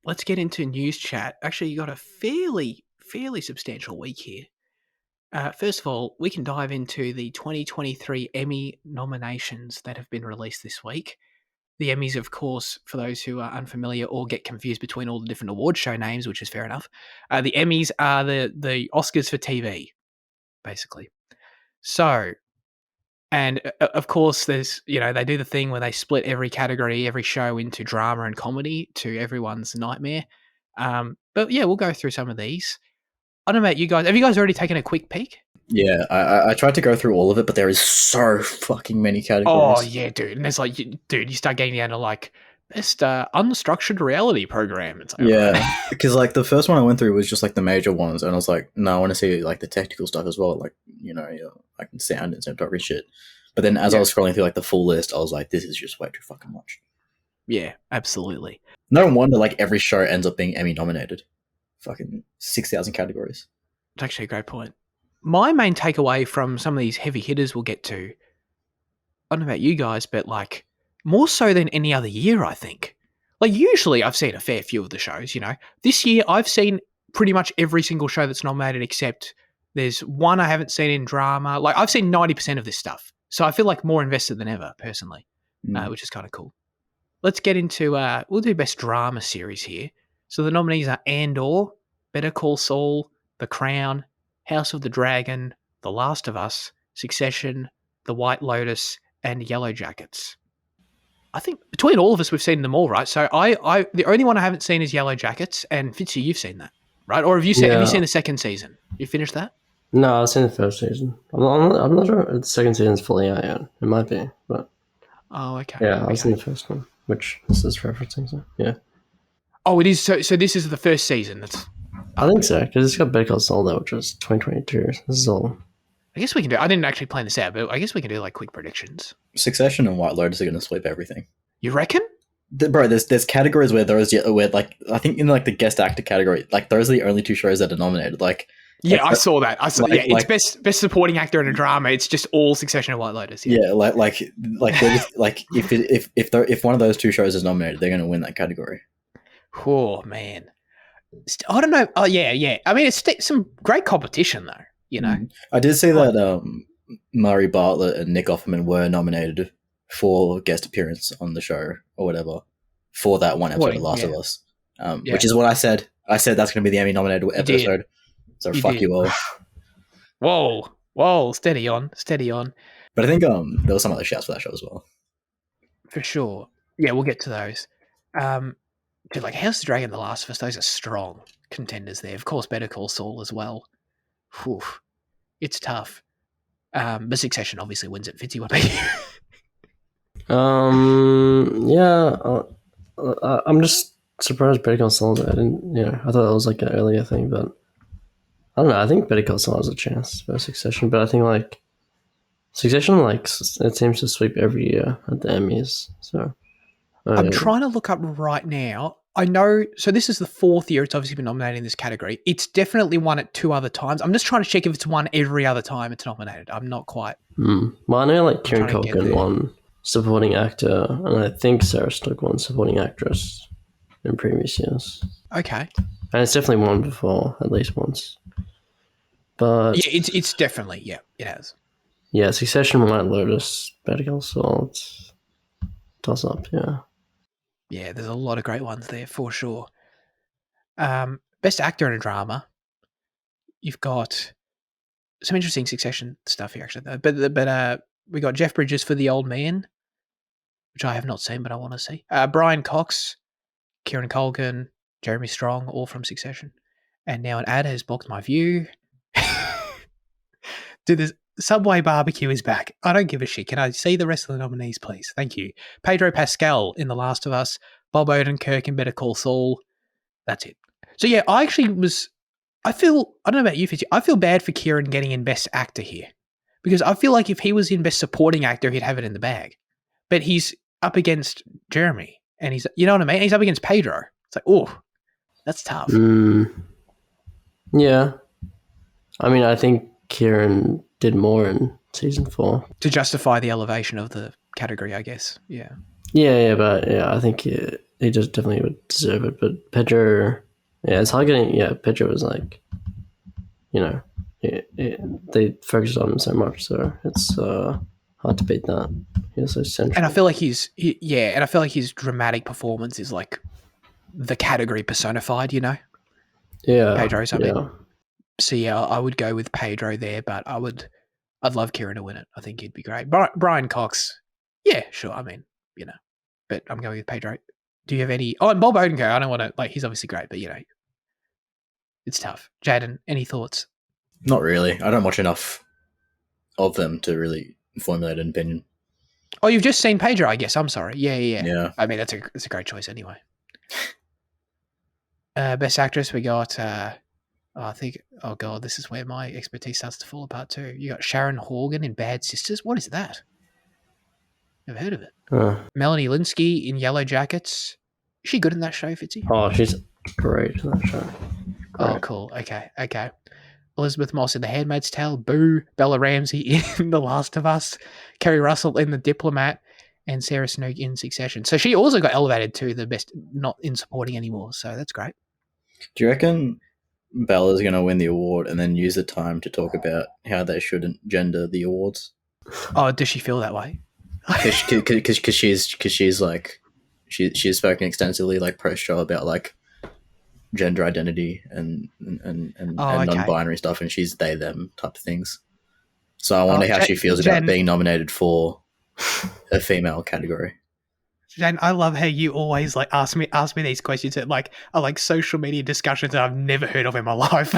S2: Let's get into news chat. Actually, you got a fairly substantial week here. First of all, we can dive into the 2023 Emmy nominations that have been released this week. The Emmys, of course, for those who are unfamiliar or get confused between all the different award show names, which is fair enough. The Emmys are the Oscars for TV, basically. So, and of course, there's, they do the thing where they split every category, every show into drama and comedy to everyone's nightmare. But yeah, we'll go through some of these. I don't know about you guys. Have you guys already taken a quick peek?
S1: Yeah, I tried to go through all of it, but there is so fucking many categories.
S2: Oh yeah, dude. And it's like, dude, you start getting down to like best unstructured reality program. It's like,
S1: Yeah,
S2: right.
S1: because like the first one I went through was just like the major ones, and I was like, no, I want to see like the technical stuff as well, like like sound and cinematography shit. But then as I was scrolling through like the full list, I was like, this is just way too fucking much.
S2: Yeah, absolutely.
S1: No wonder like every show ends up being Emmy nominated. Fucking 6,000 categories.
S2: It's actually a great point. My main takeaway from some of these heavy hitters we'll get to, I don't know about you guys, but like more so than any other year, I think. Like usually I've seen a fair few of the shows, you know. This year I've seen pretty much every single show that's nominated except there's one I haven't seen in drama. Like I've seen 90% of this stuff. So I feel like more invested than ever, personally, which is kind of cool. Let's get into, we'll do best drama series here. So the nominees are Andor, Better Call Saul, The Crown, House of the Dragon, The Last of Us, Succession, The White Lotus, and Yellow Jackets. I think between all of us, we've seen them all, right? So I the only one I haven't seen is Yellow Jackets, and Fitzy, you've seen that, right? Or have you seen the second season? You finished that?
S3: No, I've seen the first season. I'm not sure if the second season's fully out yet. It might be, but
S2: Oh, okay.
S3: yeah, I've seen the first one, which this is referencing. So yeah.
S2: Oh, it is. So this is the first season.
S3: I think so, because it's got Better Call Saul though, which is 2022. This is all.
S2: I guess we can do. I didn't actually plan this out, but I guess we can do like quick predictions.
S1: Succession and White Lotus are going to sweep everything.
S2: You reckon?
S1: Bro, there's categories where like I think in like the guest actor category, like those are the only two shows that are nominated. Like
S2: yeah, I saw that.
S1: Like,
S2: it's best supporting actor in a drama. It's just all Succession and White Lotus.
S1: Yeah, like just, like if one of those two shows is nominated, they're going to win that category.
S2: Oh man, I don't know. Oh yeah. I mean, it's some great competition though. You know,
S1: I did see that Murray Bartlett and Nick Offerman were nominated for guest appearance on the show or whatever for that one episode of Last of Us, which is what I said. I said that's going to be the Emmy nominated episode. So fuck you all.
S2: Whoa, steady on.
S1: But I think there was some other shouts for that show as well.
S2: For sure. Yeah, we'll get to those. Dude, like House of the Dragon and The Last of Us, those are strong contenders there. Of course, Better Call Saul as well. Whew. It's tough. But Succession obviously wins it. Fitzy, what about
S3: you? Yeah, I'm just surprised Better Call Saul. I thought that was like an earlier thing, but I don't know. I think Better Call Saul has a chance for Succession, but I think like Succession, like it seems to sweep every year at the Emmys. So
S2: I'm trying to look up right now. I know. So this is the fourth year it's obviously been nominated in this category. It's definitely won it 2 other times. I'm just trying to check if it's won every other time it's nominated. I'm not quite.
S3: Well, I know like Kieran Culkin won supporting actor, and I think Sarah Snook won supporting actress in previous years.
S2: Okay.
S3: And it's definitely won before, at least once. But
S2: yeah, it's definitely, yeah, it has.
S3: Yeah, Succession, White Lotus, Better Call Saul, it's toss up, yeah.
S2: Yeah, there's a lot of great ones there for sure. Best actor in a drama. You've got some interesting Succession stuff here, actually. But we got Jeff Bridges for The Old Man, which I have not seen, but I want to see. Brian Cox, Kieran Culkin, Jeremy Strong, all from Succession. And now an ad has blocked my view. Dude, this Subway Barbecue is back. I don't give a shit. Can I see the rest of the nominees, please? Thank you. Pedro Pascal in The Last of Us. Bob Odenkirk in Better Call Saul. That's it. So yeah, I don't know about you, Fitzy. I feel bad for Kieran getting in Best Actor here. Because I feel like if he was in Best Supporting Actor, he'd have it in the bag. But he's up against Jeremy. And you know what I mean? He's up against Pedro. It's like, oh, that's tough.
S3: Yeah. I mean, I think Kieran did more in season 4
S2: to justify the elevation of the category, I guess. Yeah,
S3: but I think he just definitely would deserve it. But Pedro, it's hard getting. Yeah, Pedro was like, they focused on him so much, so it's hard to beat that. He's so central,
S2: and I feel like his dramatic performance is like the category personified. Yeah, Pedro's. I mean. So yeah, I would go with Pedro there, but I'd love Kieran to win it. I think he'd be great. Brian Cox, yeah, sure. I mean, but I'm going with Pedro. Do you have any? Oh, and Bob Odenkirk. I don't want to he's obviously great, but It's tough. Jaden, any thoughts?
S1: Not really. I don't watch enough of them to really formulate an opinion.
S2: Oh, you've just seen Pedro, I guess. I'm sorry. Yeah.
S1: Yeah.
S2: I mean, that's a great choice anyway. Best actress, we got, I think, oh God, this is where my expertise starts to fall apart too. You got Sharon Horgan in Bad Sisters. What is that? Never heard of it. Melanie Linsky in Yellow Jackets. Is she good in that show, Fitzy?
S3: Oh, she's great in that show. Great.
S2: Oh, cool. Okay. Elizabeth Moss in The Handmaid's Tale. Boo. Bella Ramsey in The Last of Us. Kerry Russell in The Diplomat. And Sarah Snook in Succession. So she also got elevated to the best, not in supporting anymore. So that's great.
S1: Do you reckon Bella's going to win the award and then use the time to talk about how they shouldn't gender the awards?
S2: Oh, does she feel that way?
S1: Because she's like she's spoken extensively like post-show about like gender identity and non-binary stuff, and she's they them type of things. So I wonder how she feels about being nominated for a female category.
S2: Jen, I love how you always like ask me these questions that are like social media discussions that I've never heard of in my life.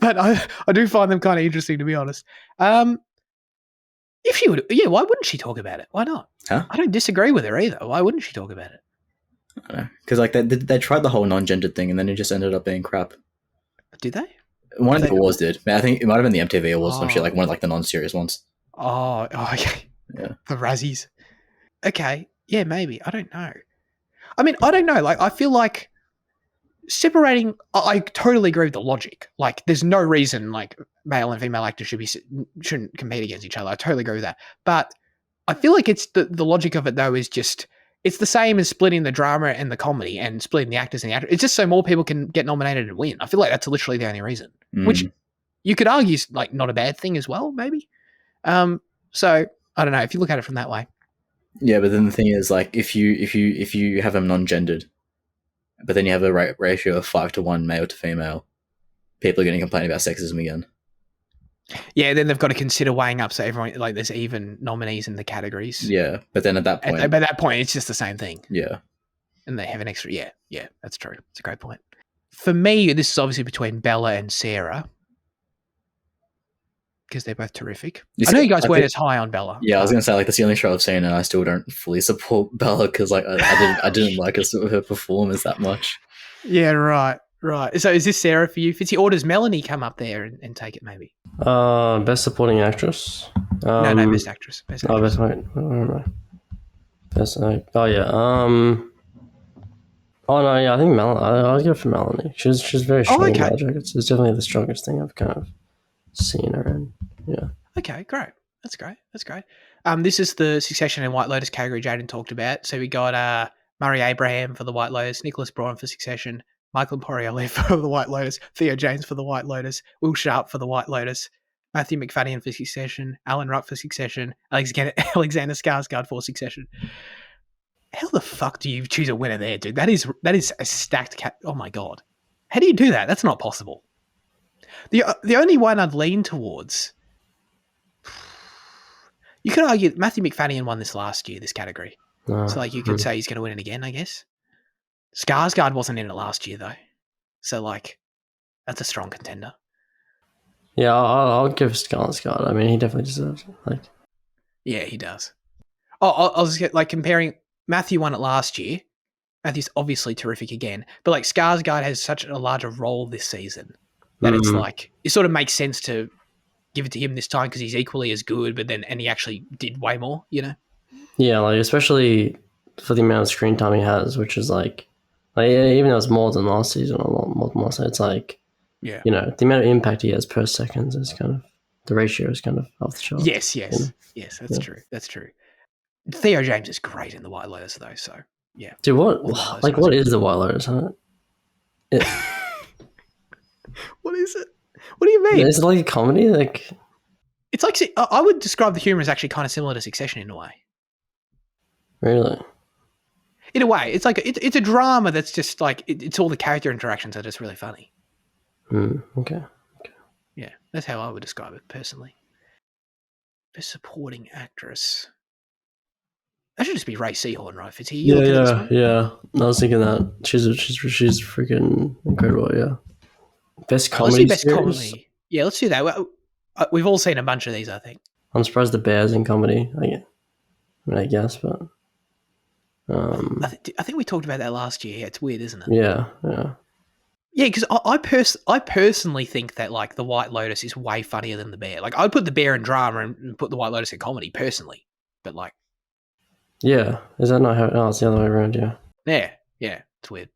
S2: But I do find them kind of interesting, to be honest. If she would, why wouldn't she talk about it? Why not?
S1: Huh?
S2: I don't disagree with her either. Why wouldn't she talk about it?
S1: I don't know, because like they tried the whole non-gendered thing, and then it just ended up being crap.
S2: Did they?
S1: One of the awards did. I think it might have been the MTV awards, some shit, like one of like the non-serious ones.
S2: Oh, okay.
S1: Yeah.
S2: The Razzies. Okay. Yeah, maybe. I don't know. I mean, I don't know. Like, I feel like separating. I totally agree with the logic. Like, there's no reason like male and female actors shouldn't compete against each other. I totally agree with that. But I feel like it's the logic of it though is just it's the same as splitting the drama and the comedy and splitting the actors and the actors. It's just so more people can get nominated and win. I feel like that's literally the only reason. Which you could argue is like not a bad thing as well, maybe. So I don't know if you look at it from that way.
S1: Yeah, but then the thing is, like, if you have them non-gendered, but then you have a ratio of 5-1 male to female, people are going to complain about sexism again.
S2: Yeah, then they've got to consider weighing up so everyone like there's even nominees in the categories.
S1: Yeah, but then at that point,
S2: by that point, it's just the same thing.
S1: Yeah,
S2: and they have an extra. Yeah, that's true. It's a great point. For me, this is obviously between Bella and Sarah. Because they're both terrific. I know you guys weren't as high on Bella.
S1: Yeah, I was going to say, like, that's the only show I've seen, and I still don't fully support Bella because, like, I didn't like her performance that much.
S2: Yeah, right. So is this Sarah for you, Fitzy? Or does Melanie come up there and take it, maybe?
S3: Best supporting actress?
S2: No, best actress. Best actress.
S3: Oh, best, wait. Best, oh, yeah. Oh, no, yeah, I think Melanie. I'll go for Melanie. She's very strong in Yellow Jackets. It's definitely the strongest thing I've kind of seen her in. Yeah.
S2: Okay, great. That's great. This is the Succession and White Lotus category Jaden talked about. So we got Murray Abraham for the White Lotus, Nicholas Braun for Succession, Michael Imperioli for the White Lotus, Theo James for the White Lotus, Will Sharp for the White Lotus, Matthew McFadden for Succession, Alan Ruck for Succession, Alexander Skarsgård for Succession. How the fuck do you choose a winner there, dude? That is a stacked oh my God. How do you do that? That's not possible. The only one I'd lean towards, you could argue Matthew McFadden won this last year, this category. So like you could say he's going to win it again, I guess. Skarsgård wasn't in it last year though. So like that's a strong contender.
S3: Yeah, I'll give Skarsgård. I mean, he definitely deserves it. Like, yeah,
S2: he does. Oh, I was like comparing. Matthew won it last year. Matthew's obviously terrific again, but like Skarsgård has such a larger role this season that it's like it sort of makes sense to give it to him this time because he's equally as good, but and he actually did way more, you know?
S3: Yeah, like especially for the amount of screen time he has, which is like even though it's more than last season, a lot more than last season, it's like, yeah, you know, the amount of impact he has per second is kind of, the ratio is kind of off the chart.
S2: Yes, that's true. That's true. Theo James is great in the White Lotus though, so yeah.
S3: Dude, what is the White Lotus, huh?
S2: What is it? What do you mean?
S3: Is it like a comedy? Like,
S2: it's like, I would describe the humor as actually kind of similar to Succession in a way.
S3: Really?
S2: In a way, it's like it's a drama that's just like it's all the character interactions that are just really funny.
S3: Okay.
S2: Yeah, that's how I would describe it personally. Best supporting actress. That should just be Ray Seahorn, right? Fitzy?
S3: Yeah. I was thinking that she's freaking incredible. Yeah. Best
S2: Let's
S3: comedy
S2: do best
S3: series?
S2: comedy. Yeah, let's do that. We've all seen a bunch of these, I think.
S3: I'm surprised The Bear's in comedy. I guess, but
S2: I think we talked about that last year. Yeah, it's weird, isn't it?
S3: yeah.
S2: Yeah, because I personally think that like the White Lotus is way funnier than the Bear. Like I'd put the Bear in drama and put the White Lotus in comedy personally, but like
S3: Yeah, is that not how? Oh, it's the other way around. Yeah.
S2: yeah, it's weird.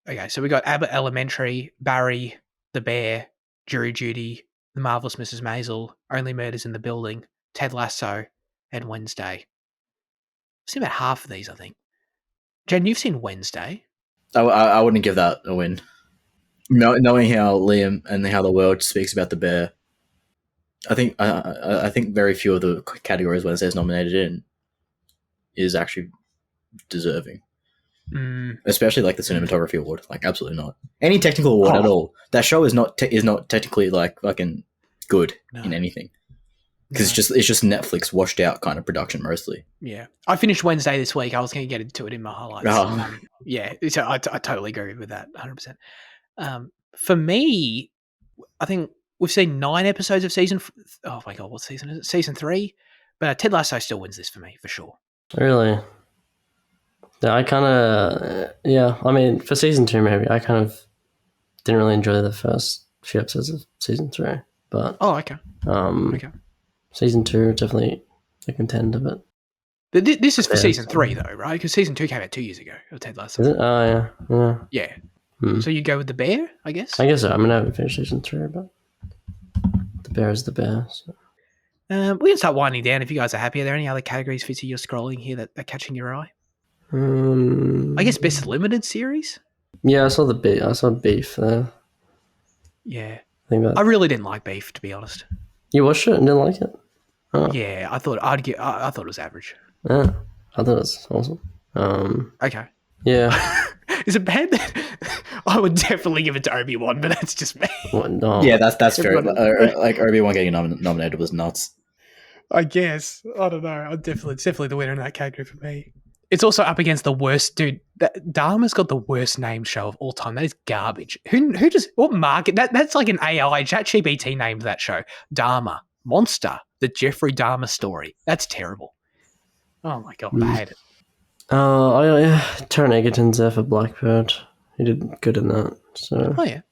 S2: Okay, so we got Abbott Elementary, Barry, The Bear, Jury Duty, The Marvelous Mrs. Maisel, Only Murders in the Building, Ted Lasso, and Wednesday. I've seen about half of these, I think. Jen, you've seen Wednesday.
S1: I wouldn't give that a win. Knowing how Liam and how the world speaks about the Bear, I think very few of the categories Wednesday is nominated in is actually deserving. Especially like the cinematography award. Like absolutely not. Any technical award at all. That show is not technically like fucking good in anything. Because it's just Netflix washed out kind of production mostly.
S2: Yeah, I finished Wednesday this week. I was going to get into it in my highlights. Yeah, so I totally agree with that, 100%. For me, I think we've seen 9 episodes of season. Oh my god, what season is it? Season 3. But Ted Lasso still wins this for me for sure.
S3: Really? Yeah, I kind of I mean, for season 2 maybe I kind of didn't really enjoy the first few episodes of season 3, but
S2: okay. Okay.
S3: Season 2 definitely a contender, but
S2: this is for season 3 though, right? Because season 2 came out 2 years ago of Ted Lasso.
S3: Is it? Oh yeah.
S2: Yeah. So you go with the Bear, I guess.
S3: I guess so. I mean, I haven't finished season 3, but the Bear is the Bear. So.
S2: We can start winding down if you guys are happy. Are there any other categories, Fitzy, you're scrolling here that are catching your eye? I guess best limited series.
S3: Yeah, I saw Beef there.
S2: Yeah, I really didn't like Beef, to be honest.
S3: You watched it and didn't like it? Oh.
S2: Yeah, I thought I thought it was average.
S3: Yeah, I thought it was awesome.
S2: Okay.
S3: Yeah.
S2: Is it bad? I would definitely give it to Obi-Wan, but that's just me.
S3: What, no.
S1: Yeah, that's fair. Like Obi-Wan getting nominated was nuts.
S2: I guess. I don't know. It's definitely the winner in that category for me. It's also up against the worst, dude. Dharma's got the worst named show of all time. That is garbage. What market? That's like an AI. ChatGPT named that show. Dharma. Monster. The Jeffrey Dahmer story. That's terrible. Oh my god, I hate it.
S3: Taron Egerton's there for Blackbird. He did good in that. So.
S2: Oh yeah.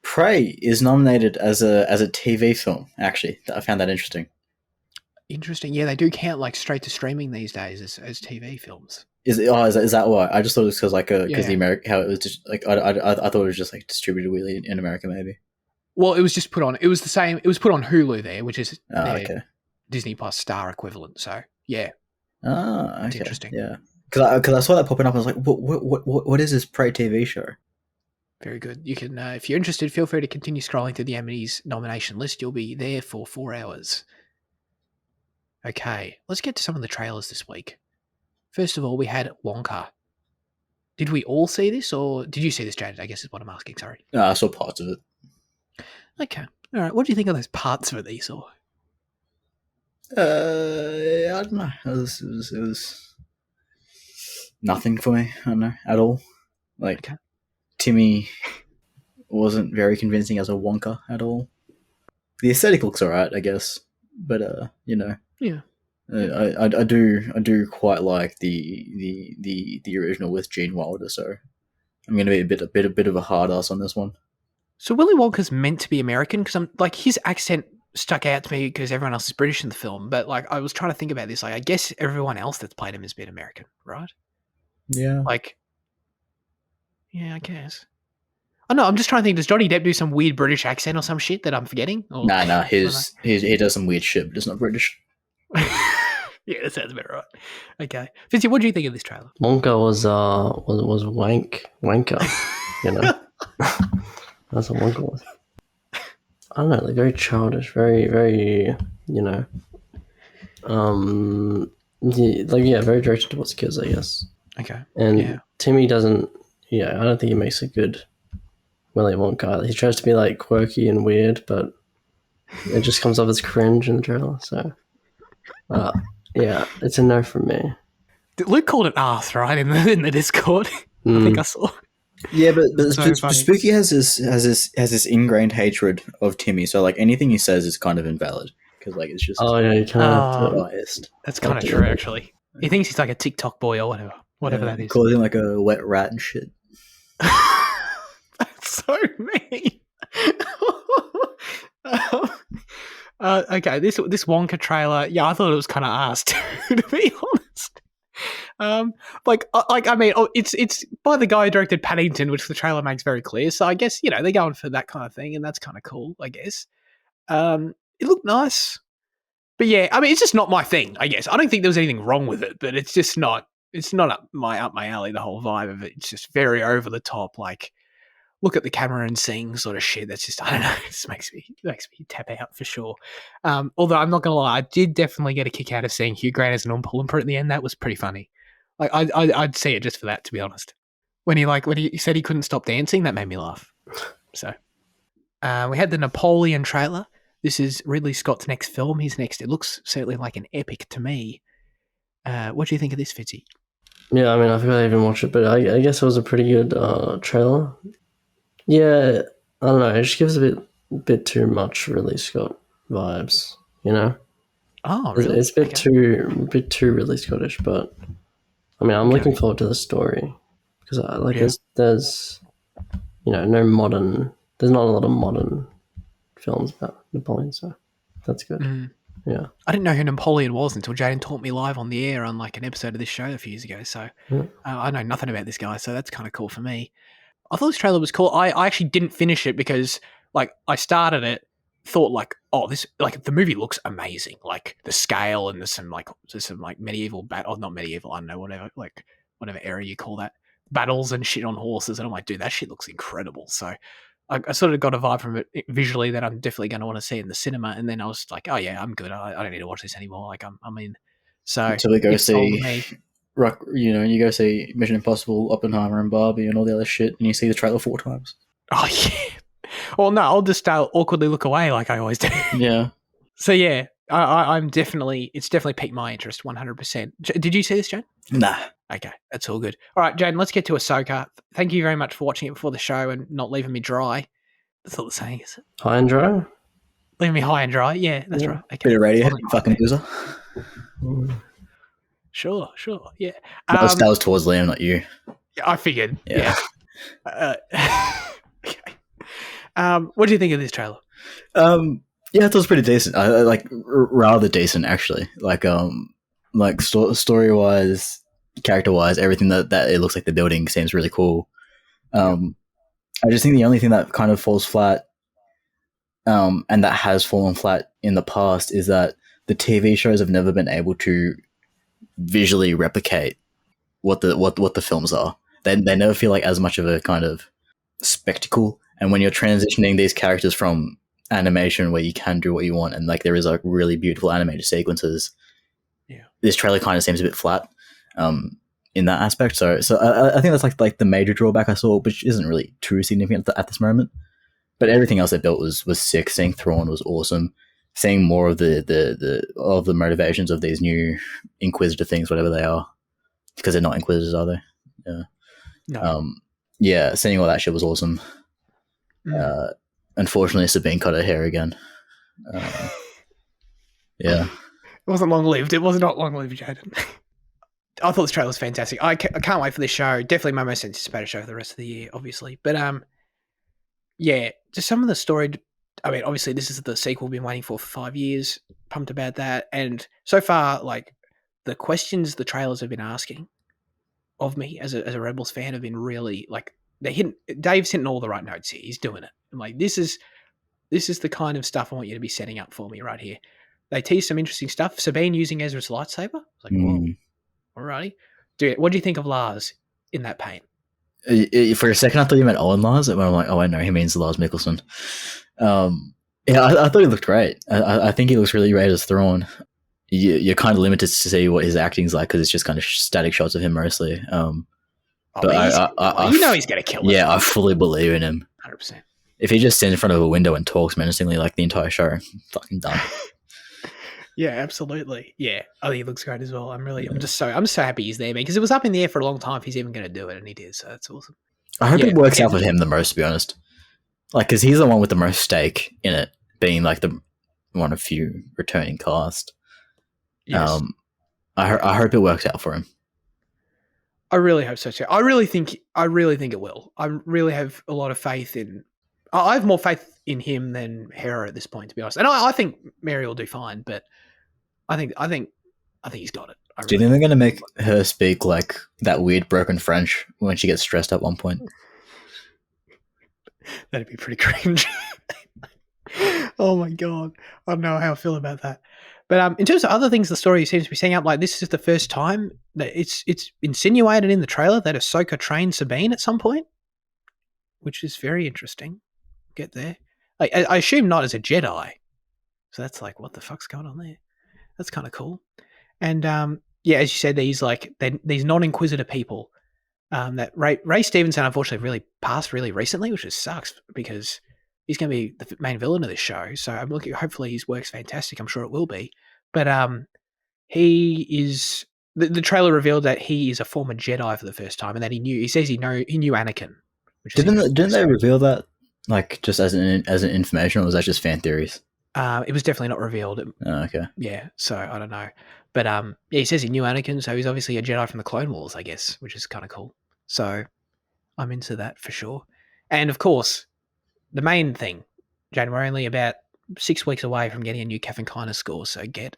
S1: Prey is nominated as a TV film. Actually, I found that interesting.
S2: Interesting. Yeah, they do count like straight to streaming these days as TV films.
S1: Is that why? I just thought it was because the American how it was just like I thought it was just like distributed weirdly in America maybe.
S2: Well, it was just put on. It was the same. It was put on Hulu there, which is Disney Plus Star equivalent. So yeah.
S1: Okay.
S2: It's interesting.
S1: Yeah. Because I saw that popping up, I was like, what is this Prey TV show?
S2: Very good. You can, if you're interested, feel free to continue scrolling through the Emmys nomination list. You'll be there for 4 hours. Okay, let's get to some of the trailers this week. First of all, we had Wonka. Did we all see this, or did you see this, Jared? I guess is what I'm asking. Sorry.
S1: No, I saw parts of it.
S2: Okay. All right. What do you think of those parts of it that you saw?
S1: I don't know. It was nothing for me. I don't know at all. Like Timmy wasn't very convincing as a Wonka at all. The aesthetic looks alright, I guess, but
S2: yeah.
S1: I do quite like the original with Gene Wilder, so I'm going to be a bit of a hard ass on this one.
S2: So Willy Wonka's meant to be American because I'm like his accent stuck out to me because everyone else is British in the film, but like I was trying to think about this. Like I guess everyone else that's played him has been American, right?
S1: Yeah.
S2: Like, yeah, I guess. I know. I'm just trying to think. Does Johnny Depp do some weird British accent or some shit that I'm forgetting? Or,
S1: nah. He does some weird shit, but it's not British.
S2: Yeah, that sounds about right. Okay, Fitzy, what do you think of this trailer?
S3: Wonka was wanker, you know. That's what Wonka was. I don't know, like very childish, very, very, you know, very directed towards kids, I guess.
S2: Okay.
S3: And Timmy doesn't. Yeah, I don't think he makes a good Willy Wonka. He tries to be like quirky and weird, but it just comes off as cringe in the trailer. So, yeah, it's a no from me.
S2: Luke called it arse, right, in the Discord. I think I saw.
S1: Yeah, but
S2: So funny.
S1: Spooky has this ingrained hatred of Timmy. So like anything he says is kind of invalid because like it's just
S3: Oh yeah, you kind of have to.
S1: biased.
S2: That's kind of true, actually. He thinks he's like a TikTok boy or whatever that
S1: He
S2: is.
S1: calls him like a wet rat and shit.
S2: That's so mean. Okay, this Wonka trailer, yeah, I thought it was kind of ass too, to be honest. I mean, it's by the guy who directed Paddington, which the trailer makes very clear. So I guess they're going for that kind of thing, and that's kind of cool, I guess. It looked nice, but yeah, I mean, it's just not my thing. I guess I don't think there was anything wrong with it, but it's just not. It's not up my alley. The whole vibe of it, it's just very over the top, like. Look at the camera and sing sort of shit. That's just, I don't know. It just makes me tap out for sure. Although I'm not going to lie, I did definitely get a kick out of seeing Hugh Grant as an Oompa Loompa at the end. That was pretty funny. Like I'd see it just for that, to be honest. When he said he couldn't stop dancing, that made me laugh. So we had the Napoleon trailer. This is Ridley Scott's next film. His next. It looks certainly like an epic to me. What do you think of this, Fitzy?
S3: Yeah, I mean, I forgot I even watched it, but I guess it was a pretty good trailer. Yeah, I don't know. It just gives a bit too much Ridley Scott vibes, you know.
S2: Oh, really?
S3: It's a bit too Ridley Scottish, but I mean, I'm looking forward to the story because there's no modern. There's not a lot of modern films about Napoleon, so that's good. Yeah,
S2: I didn't know who Napoleon was until Jaden taught me live on the air on like an episode of this show a few years ago. So I know nothing about this guy, so that's kind of cool for me. I thought this trailer was cool. I actually didn't finish it because like I started it, thought like, oh, this like the movie looks amazing. Like the scale and there's some medieval not medieval, I don't know, whatever era you call that. Battles and shit on horses, and I'm like, dude, that shit looks incredible. So I sort of got a vibe from it visually that I'm definitely going to want to see it in the cinema. And then I was like, oh yeah, I'm good. I don't need to watch this anymore. Like I'm in. So
S1: until we go see. You go see Mission Impossible, Oppenheimer, and Barbie, and all the other shit, and you see the trailer 4 times.
S2: Oh yeah. Well, no, I'll just awkwardly look away like I always do.
S1: Yeah.
S2: So yeah, I'm definitely. It's definitely piqued my interest 100%. Did you see this, Jane?
S1: Nah.
S2: Okay, that's all good. All right, Jane, let's get to Ahsoka. Thank you very much for watching it before the show and not leaving me dry. That's all the saying, is it?
S3: High and dry.
S2: Leaving me high and dry. Yeah, that's right. Okay.
S1: Bit of Radiohead, fucking loser.
S2: Sure, yeah.
S1: That was towards Liam, not you.
S2: I figured.
S1: Yeah.
S2: Okay. What do you think of this trailer?
S1: Yeah, I thought it was pretty decent. I like rather decent actually. Like story wise, character wise, everything that it looks like the building seems really cool. I just think the only thing that kind of falls flat, and that has fallen flat in the past, is that the TV shows have never been able to visually replicate what the films are. They never feel like as much of a kind of spectacle. And when you're transitioning these characters from animation where you can do what you want and like there is like really beautiful animated sequences, this trailer kind of seems a bit flat in that aspect. So I think that's like the major drawback I saw, which isn't really too significant at this moment. But everything else they built was sick. Seeing Thrawn was awesome. Seeing more of the motivations of these new Inquisitor things, whatever they are, because they're not Inquisitors, are they? Yeah. No. Seeing all that shit was awesome. Unfortunately, Sabine cut her hair again. Yeah.
S2: It wasn't long lived. It was not long lived, Jaden. I thought this trailer was fantastic. I can't wait for this show. Definitely my most anticipated show for the rest of the year, obviously. But just some of the story. I mean, obviously, this is the sequel we've been waiting for 5 years. Pumped about that. And so far, like, the questions the trailers have been asking of me as a Rebels fan have been really, like, Dave's hitting all the right notes here. He's doing it. I'm like, this is the kind of stuff I want you to be setting up for me right here. They tease some interesting stuff. Sabine using Ezra's lightsaber. I was like, whoa, alrighty. Dude, what do you think of Lars in that paint?
S1: For a second, I thought you meant Owen Lars, and I'm like, oh, I know, he means Lars Mikkelsen. I thought he looked great. I think he looks really great as Thrawn. You're kind of limited to see what his acting's like because it's just kind of static shots of him mostly. But
S2: he's going to kill it.
S1: Yeah, I fully believe in him.
S2: 100%.
S1: If he just stands in front of a window and talks menacingly like the entire show, I'm fucking done.
S2: Yeah, absolutely. Yeah, I think he looks great as well. I'm so happy he's there, man, because it was up in the air for a long time if he's even going to do it, and he did. So that's awesome.
S1: I hope
S2: Yeah,
S1: it works out
S2: and-
S1: for him the most, to be honest. Like, because he's the one with the most stake in it, being like the one of few returning cast.
S2: yes.
S1: I hope it works out for him.
S2: I really hope so too. I really think it will. I really have a lot of faith in. I have more faith in him than Hera at this point, to be honest. And I think Mary will do fine, but I think he's got it.
S1: Do you think they're going to make her speak like that weird broken French when she gets stressed at one point?
S2: That'd be pretty cringe. Oh my god, I don't know how I feel about that. But in terms of other things, the story seems to be setting up. Like, this is the first time that it's insinuated in the trailer that Ahsoka trained Sabine at some point, which is very interesting. Get there. I assume not as a Jedi. So that's like, what the fuck's going on there? That's kind of cool. And yeah, as you said, these non-inquisitor people that Ray Stevenson unfortunately really passed really recently, which just sucks because he's going to be the main villain of this show. So I'm looking. Hopefully, his work's fantastic. I'm sure it will be. But he is. The trailer revealed that he is a former Jedi for the first time, and that he says he knew Anakin. Which
S1: didn't they reveal that like just as an information, or was that just fan theories?
S2: It was definitely not revealed.
S1: Oh, okay.
S2: Yeah, so I don't know. But yeah, he says he knew Anakin, so he's obviously a Jedi from the Clone Wars, I guess, which is kind of cool. So I'm into that for sure. And of course, the main thing, Jane, we're only about 6 weeks away from getting a new Kevin Kiner score, so get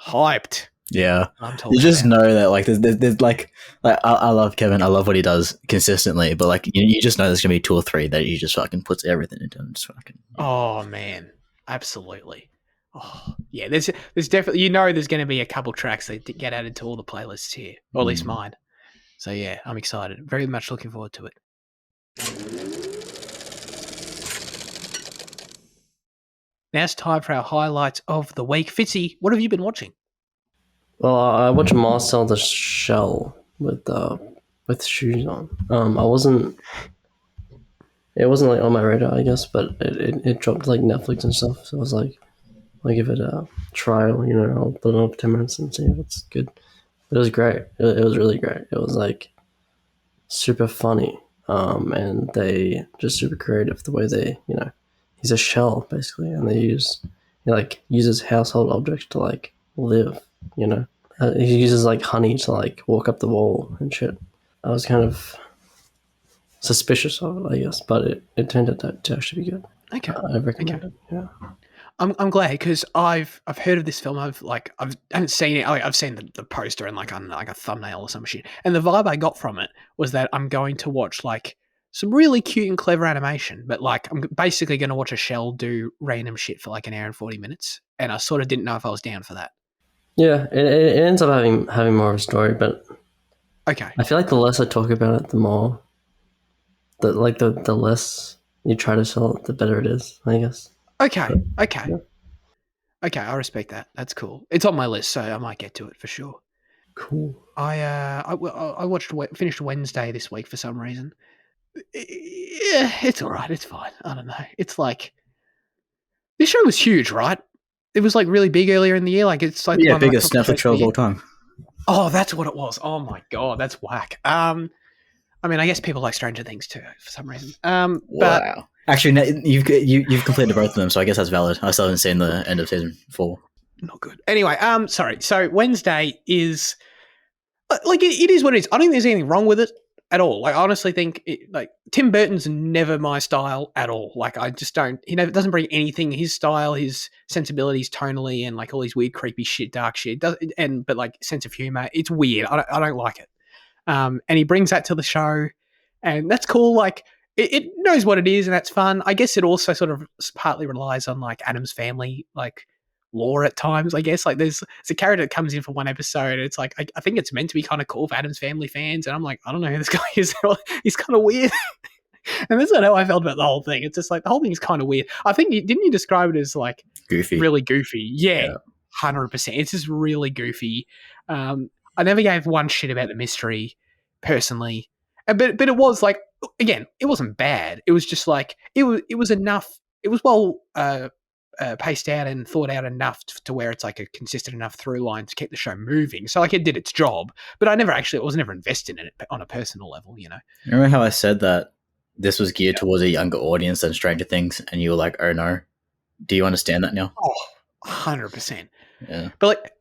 S2: hyped.
S1: Yeah, you just know that like there's like I love Kevin. I love what he does consistently, but like you just know there's gonna be 2 or 3 that he just fucking puts everything into. And just fucking.
S2: Oh man, absolutely. Oh yeah, there's definitely there's going to be a couple tracks that get added to all the playlists here, or at least mine. So yeah, I'm excited. Very much looking forward to it. Now it's time for our highlights of the week. Fitzy, what have you been watching?
S3: Well, I watched Marcel the Shell with shoes on. It wasn't like on my radar, I guess, but it dropped like Netflix and stuff. So I was like, I'll give it a trial. I'll put it on for 10 minutes and see if it's good. It was great. It was really great. It was like super funny, and they just super creative the way they, he's a shell basically, and he uses household objects to like live. He uses like honey to like walk up the wall and shit. I was kind of suspicious of it, I guess, but it turned out to actually be good.
S2: Okay,
S3: I recommend it. Yeah.
S2: I'm glad because I've heard of this film. I haven't seen it. I've seen the poster and like on like a thumbnail or some shit. And the vibe I got from it was that I'm going to watch like some really cute and clever animation, but like I'm basically going to watch a shell do random shit for like an hour and 40 minutes. And I sort of didn't know if I was down for that.
S3: Yeah, it ends up having more of a story, but
S2: okay.
S3: I feel like the less I talk about it, the more the less you try to sell it, the better it is, I guess.
S2: Okay.
S3: Yeah.
S2: Okay, I respect that. That's cool. It's on my list, so I might get to it for sure.
S3: Cool.
S2: I finished Wednesday this week for some reason. Yeah, it's all right. It's fine. I don't know. It's like this show was huge, right? It was like really big earlier in the year. Like it's like
S1: biggest Netflix show of all time.
S2: Oh, that's what it was. Oh my god, that's whack. I mean, I guess people like Stranger Things too for some reason.
S1: Wow.
S2: But
S1: actually, no, you've completed both of them, so I guess that's valid. I still haven't seen the end of season 4.
S2: Not good. Anyway, sorry. So Wednesday is like it is what it is. I don't think there's anything wrong with it at all. Like I honestly think like Tim Burton's never my style at all. Like I just don't. He doesn't bring anything. His style, his sensibilities, tonally, and like all these weird, creepy shit, dark shit. But like sense of humor, it's weird. I don't like it. And he brings that to the show, and that's cool. Like it knows what it is, and that's fun. I guess it also sort of partly relies on like Addams Family like lore at times. I guess like there's a character that comes in for one episode, and it's like I think it's meant to be kind of cool for Addams Family fans, and I'm like, I don't know who this guy is. He's kind of weird. And that's not how I felt about the whole thing. It's just like the whole thing is kind of weird. I think didn't you describe it as like
S1: Goofy,
S2: really goofy? Yeah. 100%. It's just really goofy. I never gave one shit about the mystery personally, but it was like, again, it wasn't bad. It was just like it was enough. It was well paced out and thought out enough to where it's like a consistent enough through line to keep the show moving. So like it did its job, but I was never invested in it on a personal level, you know.
S1: Remember how I said that this was geared towards a younger audience than Stranger Things, and you were like, "Oh no." Do you understand that now?
S2: Oh, 100%.
S1: Yeah.
S2: But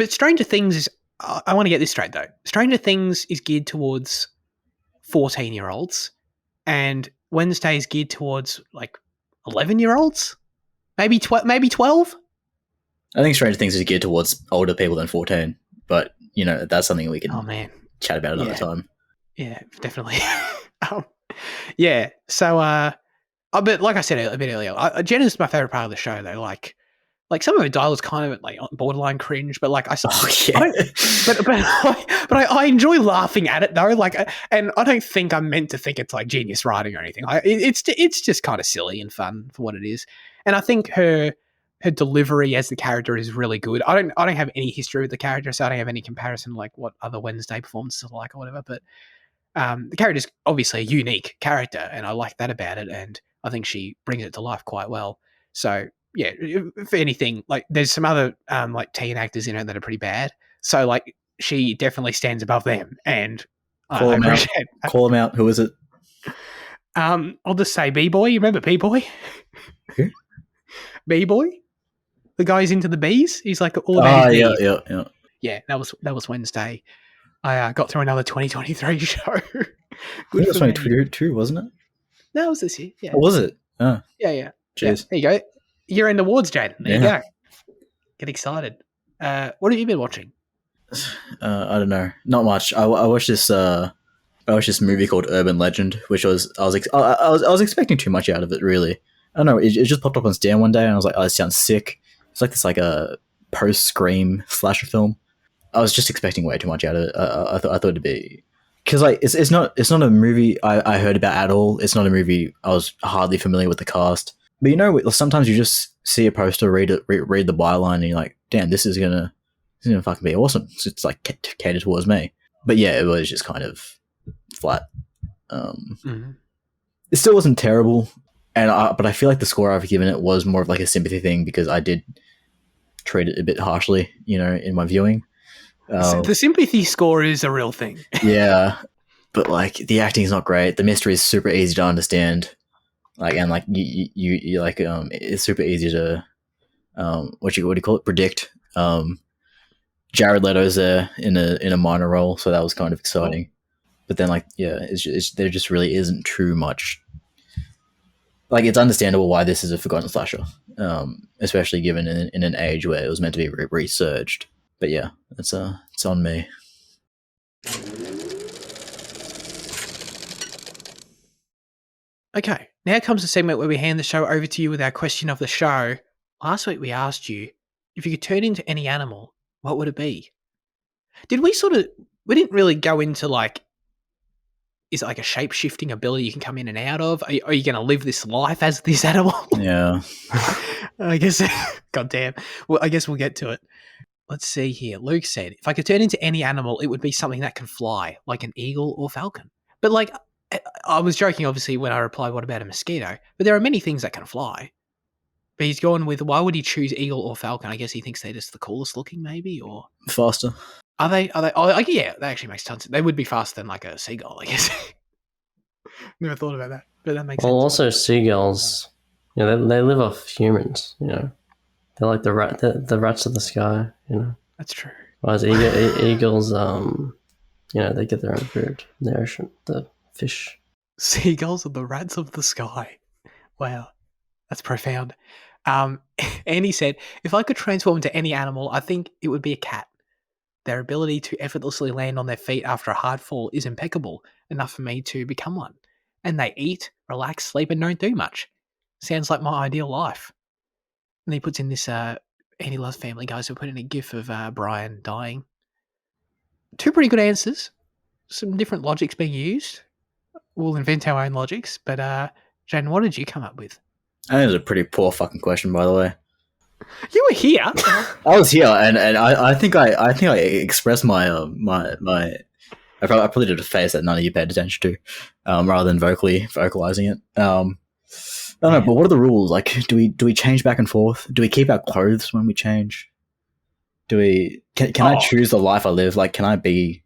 S2: Stranger Things is. I want to get this straight though. Stranger Things is geared towards 14-year-olds, and Wednesday is geared towards like 11-year-olds, maybe 12.
S1: I think Stranger Things is geared towards older people than 14, but you know that's something we can chat about another time.
S2: Yeah, definitely. Yeah. So, but like I said a bit earlier, Jenna's my favorite part of the show though. Like some of her dialogue is kind of like borderline cringe, but like I enjoy laughing at it though. Like, and I don't think I'm meant to think it's like genius writing or anything. It's just kind of silly and fun for what it is. And I think her delivery as the character is really good. I don't have any history with the character, so I don't have any comparison like what other Wednesday performances are like or whatever. But the character is obviously a unique character, and I like that about it. And I think she brings it to life quite well. So. Yeah, if anything, like there's some other like teen actors in it that are pretty bad. So like she definitely stands above them, and
S1: Call them out. Who is it?
S2: I'll just say B-Boy. You remember B-Boy?
S1: Who?
S2: B-Boy, the guy who's into the bees. He's like all about his bees.
S1: Yeah.
S2: Yeah, that was Wednesday. I got through another 2023 show.
S1: I think it was 2022, wasn't it?
S2: No, it was this year. Yeah.
S1: Oh, was it? Oh.
S2: Yeah.
S1: Cheers.
S2: Yeah, there you go. Year-end awards, Jaden. There you go. Get excited. What have you been watching?
S1: I don't know. Not much. I watched this. I watched this movie called Urban Legend, which I was expecting too much out of it. Really, I don't know. It just popped up on Stan one day, and I was like, "Oh, this sounds sick." It's like this a post-Scream slasher film. I was just expecting way too much out of it. I thought it'd be because like it's not a movie I heard about at all. It's not a movie I was hardly familiar with the cast. But you know, sometimes you just see a poster, read the byline, and you're like, "Damn, this is gonna fucking be awesome." So it's like catered towards me. But yeah, it was just kind of flat. It still wasn't terrible, but I feel like the score I've given it was more of like a sympathy thing because I did treat it a bit harshly, you know, in my viewing.
S2: The sympathy score is a real thing.
S1: Yeah, but like the acting is not great. The mystery is super easy to understand. Like and like you like it's super easy to what do you call it, predict. Jared Leto's there in a minor role, so that was kind of exciting. But then like there just really isn't too much. Like it's understandable why this is a forgotten slasher, especially given in an age where it was meant to be researched. But yeah, it's on me.
S2: Okay, now comes the segment where we hand the show over to you with our question of the show. Last week we asked you, if you could turn into any animal, what would it be? We didn't really go into like, is it like a shape-shifting ability you can come in and out of? Are you going to live this life as this animal?
S1: Yeah.
S2: I guess, goddamn. Well, I guess we'll get to it. Let's see here. Luke said, if I could turn into any animal, it would be something that can fly, like an eagle or falcon. But like, I was joking, obviously, when I replied, what about a mosquito? But there are many things that can fly. But he's gone with, why would he choose eagle or falcon? I guess he thinks they're just the coolest looking, maybe, or...
S1: Faster.
S2: Are they? Oh, yeah, that actually makes tons of... They would be faster than, like, a seagull, I guess. Never thought about that, but that makes sense.
S3: Well, also seagulls, you know, they live off humans, you know. They're like the rats of the sky, you know.
S2: That's true.
S3: Whereas eagles, you know, they get their own food in the ocean, the fish.
S2: Seagulls are the rats of the sky. Wow, that's profound. Andy said, if I could transform into any animal, I think it would be a cat. Their ability to effortlessly land on their feet after a hard fall is impeccable, enough for me to become one. And they eat, relax, sleep, and don't do much. Sounds like my ideal life. And he puts in this, Andy loves Family Guy, so put in a gif of Brian dying. Two pretty good answers. Some different logics being used. We'll invent our own logics. But, Jaden, what did you come up with?
S1: I think it was a pretty poor fucking question, by the way.
S2: You were here.
S1: I was here, and I think I expressed my I probably did a face that none of you paid attention to, rather than vocalizing it. I don't know,
S2: Man.
S1: but what are the rules? Like, do we change back and forth? Do we keep our clothes when we change? Can I choose the life I live? Like, can I be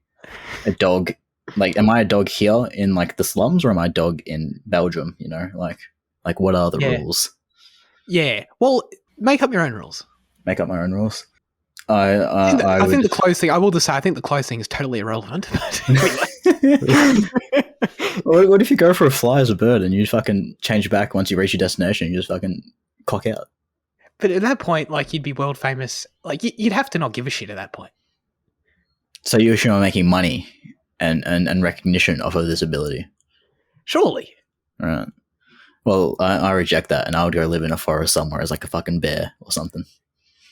S1: a dog? Like, am I a dog here in like the slums, or am I a dog in Belgium? You know, like what are the rules?
S2: Yeah. Well, make up your own rules.
S1: Make up my own rules.
S2: I think the clothes thing. I will just say, I think the clothes thing is totally irrelevant.
S1: What if you go for a fly as a bird and you fucking change back once you reach your destination? You just fucking cock out.
S2: But at that point, like, you'd be world famous. Like, you'd have to not give a shit at that point.
S1: So you assume I'm making money and recognition off of this ability?
S2: Surely.
S1: Right. Well, I reject that, and I would go live in a forest somewhere as like a fucking bear or something.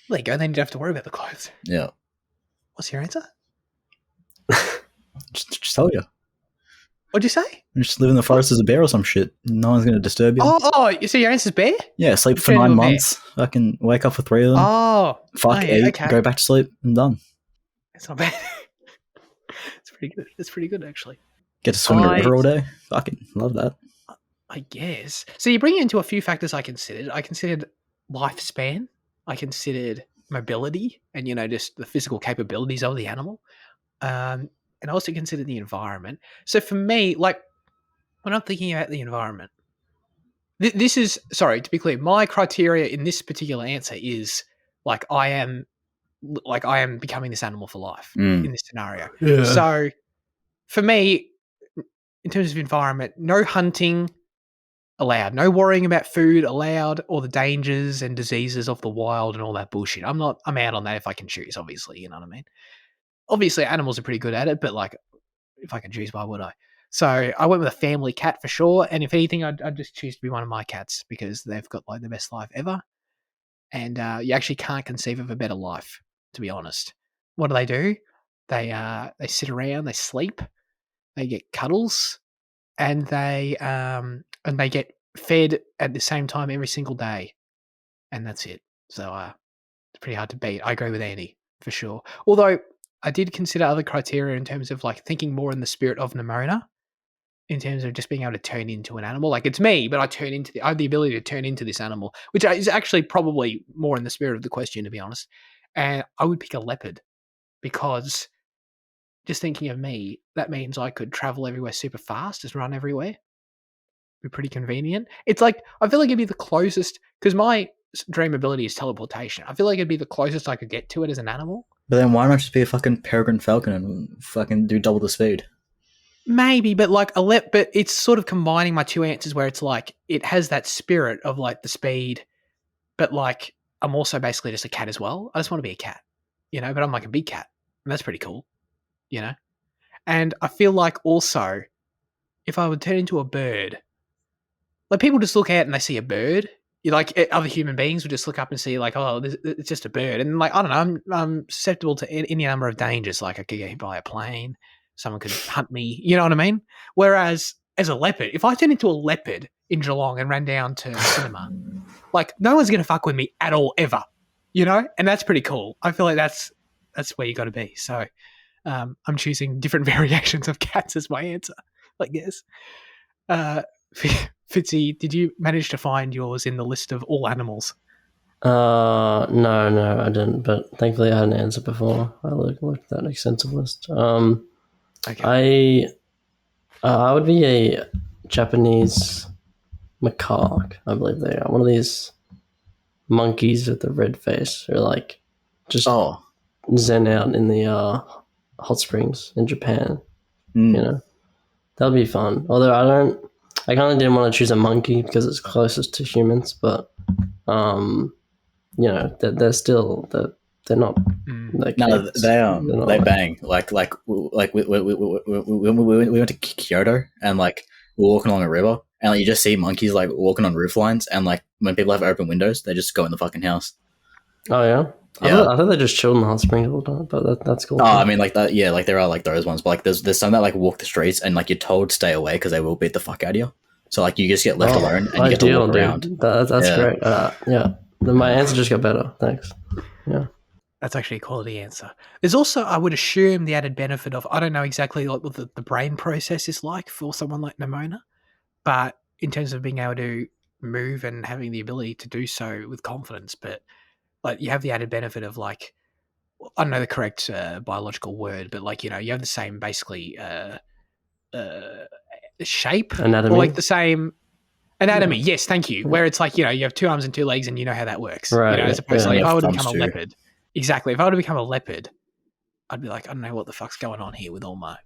S2: There you go. Then you don't have to worry about the clothes.
S1: Yeah.
S2: What's your answer?
S1: Just tell you.
S2: What'd you say?
S1: Just live in the forest as a bear or some shit. No one's going to disturb you.
S2: You see your answer's bear?
S1: Yeah, sleep for 9 months. I can wake up for 3 of them. Eat,
S2: okay.
S1: Go back to sleep, and done.
S2: It's not bad. It's pretty good. It's pretty good, actually.
S1: Get to swim in a river all day. Fucking love that.
S2: I guess. So you bring into a few factors I considered. I considered lifespan. I considered mobility and, just the physical capabilities of the animal. And I also considered the environment. So for me, like, when I'm thinking about the environment, this is, sorry, to be clear, my criteria in this particular answer is like I am becoming this animal for life in this scenario. Yeah. So for me, in terms of environment, no hunting allowed, no worrying about food allowed, or the dangers and diseases of the wild and all that bullshit. I'm out on that if I can choose, obviously, you know what I mean? Obviously, animals are pretty good at it, but like, if I can choose, why would I? So I went with a family cat for sure, and if anything, I'd just choose to be one of my cats because they've got like the best life ever, and you actually can't conceive of a better life, to be honest. What do? They sit around, they sleep, they get cuddles, and they get fed at the same time every single day, and that's it. So it's pretty hard to beat. I agree with Andy for sure. Although I did consider other criteria in terms of like thinking more in the spirit of Nimona, in terms of just being able to turn into an animal. Like, it's me, but I have the ability to turn into this animal, which is actually probably more in the spirit of the question, to be honest. And I would pick a leopard because, just thinking of me, that means I could travel everywhere super fast, just run everywhere. Be pretty convenient. It's like, I feel like it'd be the closest, because my dream ability is teleportation. I feel like it'd be the closest I could get to it as an animal.
S1: But then why not just be a fucking peregrine falcon and fucking do double the speed?
S2: Maybe, but like but it's sort of combining my two answers where it's like, it has that spirit of like the speed, but like I'm also basically just a cat as well. I just want to be a cat, but I'm like a big cat, and that's pretty cool, And I feel like also, if I would turn into a bird, like people just look out and they see a bird. Other human beings would just look up and see like, oh, it's just a bird. And like, I don't know, I'm susceptible to any number of dangers. Like I could get hit by a plane. Someone could hunt me. You know what I mean? Whereas as a leopard, if I turn into a leopard in Geelong and ran down to cinema, like no one's going to fuck with me at all, ever, And that's pretty cool. I feel like that's where you got to be. So I'm choosing different variations of cats as my answer, I guess. Fitzy, did you manage to find yours in the list of all animals?
S3: No, I didn't. But thankfully, I had an answer before I looked at that extensive list. Okay. I would be a Japanese macaque. I believe they are one of these monkeys with the red face, who like just zen out in the hot springs in Japan. That would be fun. Although I kind of didn't want to choose a monkey because it's closest to humans, but they're still they're not. Like
S1: no, they bang like we went to Kyoto and like we're walking along a river and like, you just see monkeys like walking on roof lines, and like when people have open windows, they just go in the fucking house.
S3: Oh yeah. I thought they just chilled in the hot springs all the time, but that's cool.
S1: Oh, I mean, like that, yeah, like there are like those ones, but like there's some that like walk the streets and like you're told to stay away because they will beat the fuck out of you. So like you just get left alone and you get to walk around.
S3: That's great. Then my answer just got better. Thanks. Yeah,
S2: that's actually a quality answer. There's also, I would assume, the added benefit of, I don't know exactly like what the brain process is like for someone like Nimona, but in terms of being able to move and having the ability to do so with confidence, but like you have the added benefit of like, I don't know the correct biological word, but like, you know, you have the same basically shape
S3: Anatomy?
S2: or like the same anatomy. Yes, thank you. Where it's like, you know, you have 2 arms and 2 legs and you know how that works.
S3: Right,
S2: You know, as opposed to like
S1: yeah.
S2: if I would
S1: Thumbs
S2: become a
S1: too.
S2: leopard. Exactly. If I were to become a leopard, I'd be like, I don't know what the fuck's going on here with all my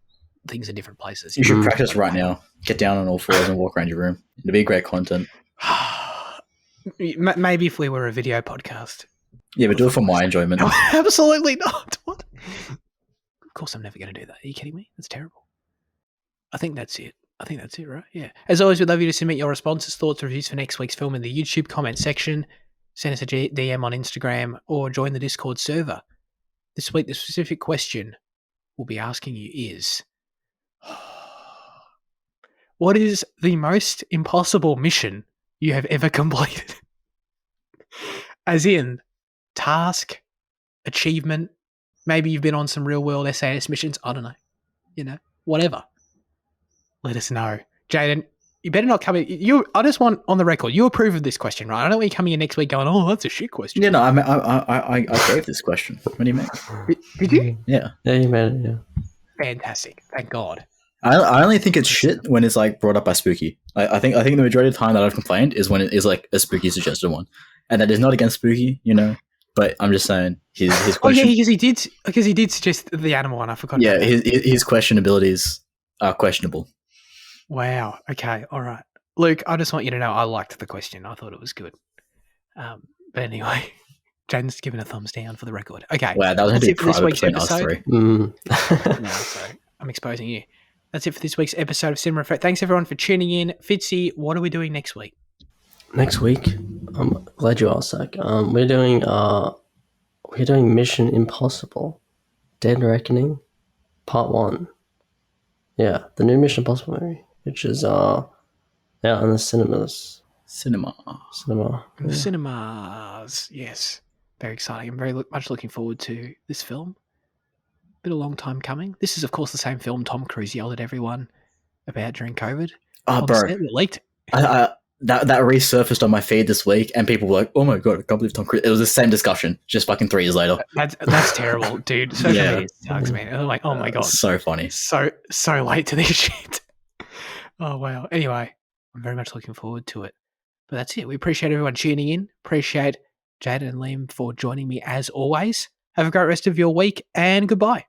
S2: things in different places.
S1: You should practice right now. Get down on all fours and walk around your room. It'd be great content.
S2: Maybe if we were a video podcast.
S1: Yeah, but do it for my enjoyment.
S2: No, absolutely not. What? Of course, I'm never going to do that. Are you kidding me? That's terrible. I think that's it. Right? Yeah. As always, we'd love you to submit your responses, thoughts, reviews for next week's film in the YouTube comment section. Send us a DM on Instagram or join the Discord server. This week, the specific question we'll be asking you is, what is the most impossible mission you have ever completed? As in, task, achievement, maybe you've been on some real-world SAS missions, I don't know, you know, whatever. Let us know. Jaden, you better not come in. I just want on the record, you approve of this question, right? I don't want you coming in next week going, oh, that's a shit question.
S1: Yeah, no, I gave this question. What do you mean?
S2: Did you?
S1: Yeah.
S3: Yeah, you made it, yeah.
S2: Fantastic. Thank God.
S1: I only think it's shit when it's like brought up by Spooky. I think the majority of the time that I've complained is when it is like a Spooky suggested one, and that is not against Spooky, you know. But I'm just saying his question.
S2: Oh yeah, because he did suggest the animal one. I forgot.
S1: Yeah, his question abilities are questionable.
S2: Wow. Okay. All right, Luke. I just want you to know I liked the question. I thought it was good. But anyway, Jaden's given a thumbs down for the record. Okay.
S1: Wow, that was going to be private between us three.
S2: No, sorry, I'm exposing you. That's it for this week's episode of Cinema Effect. Thanks everyone for tuning in. Fitzy, what are we doing next week?
S3: Next week, I'm glad you asked, Zach. We're doing Mission Impossible, Dead Reckoning, Part 1. Yeah, the new Mission Impossible movie, which is out in the cinemas.
S1: Cinema.
S2: The cinemas. Yes, very exciting. I'm very much looking forward to this film. Been a long time coming. This is, of course, the same film Tom Cruise yelled at everyone about during COVID.
S1: Oh, bro.
S2: It leaked.
S1: That resurfaced on my feed this week, and people were like, "Oh my god, I can't believe Tom Cruise." It was the same discussion, just fucking 3 years later.
S2: That's terrible, dude. Social media sucks, man. I'm like, oh my god,
S1: so funny,
S2: so late to this shit. Oh wow. Anyway, I'm very much looking forward to it. But that's it. We appreciate everyone tuning in. Appreciate Jaden and Liam for joining me as always. Have a great rest of your week, and goodbye.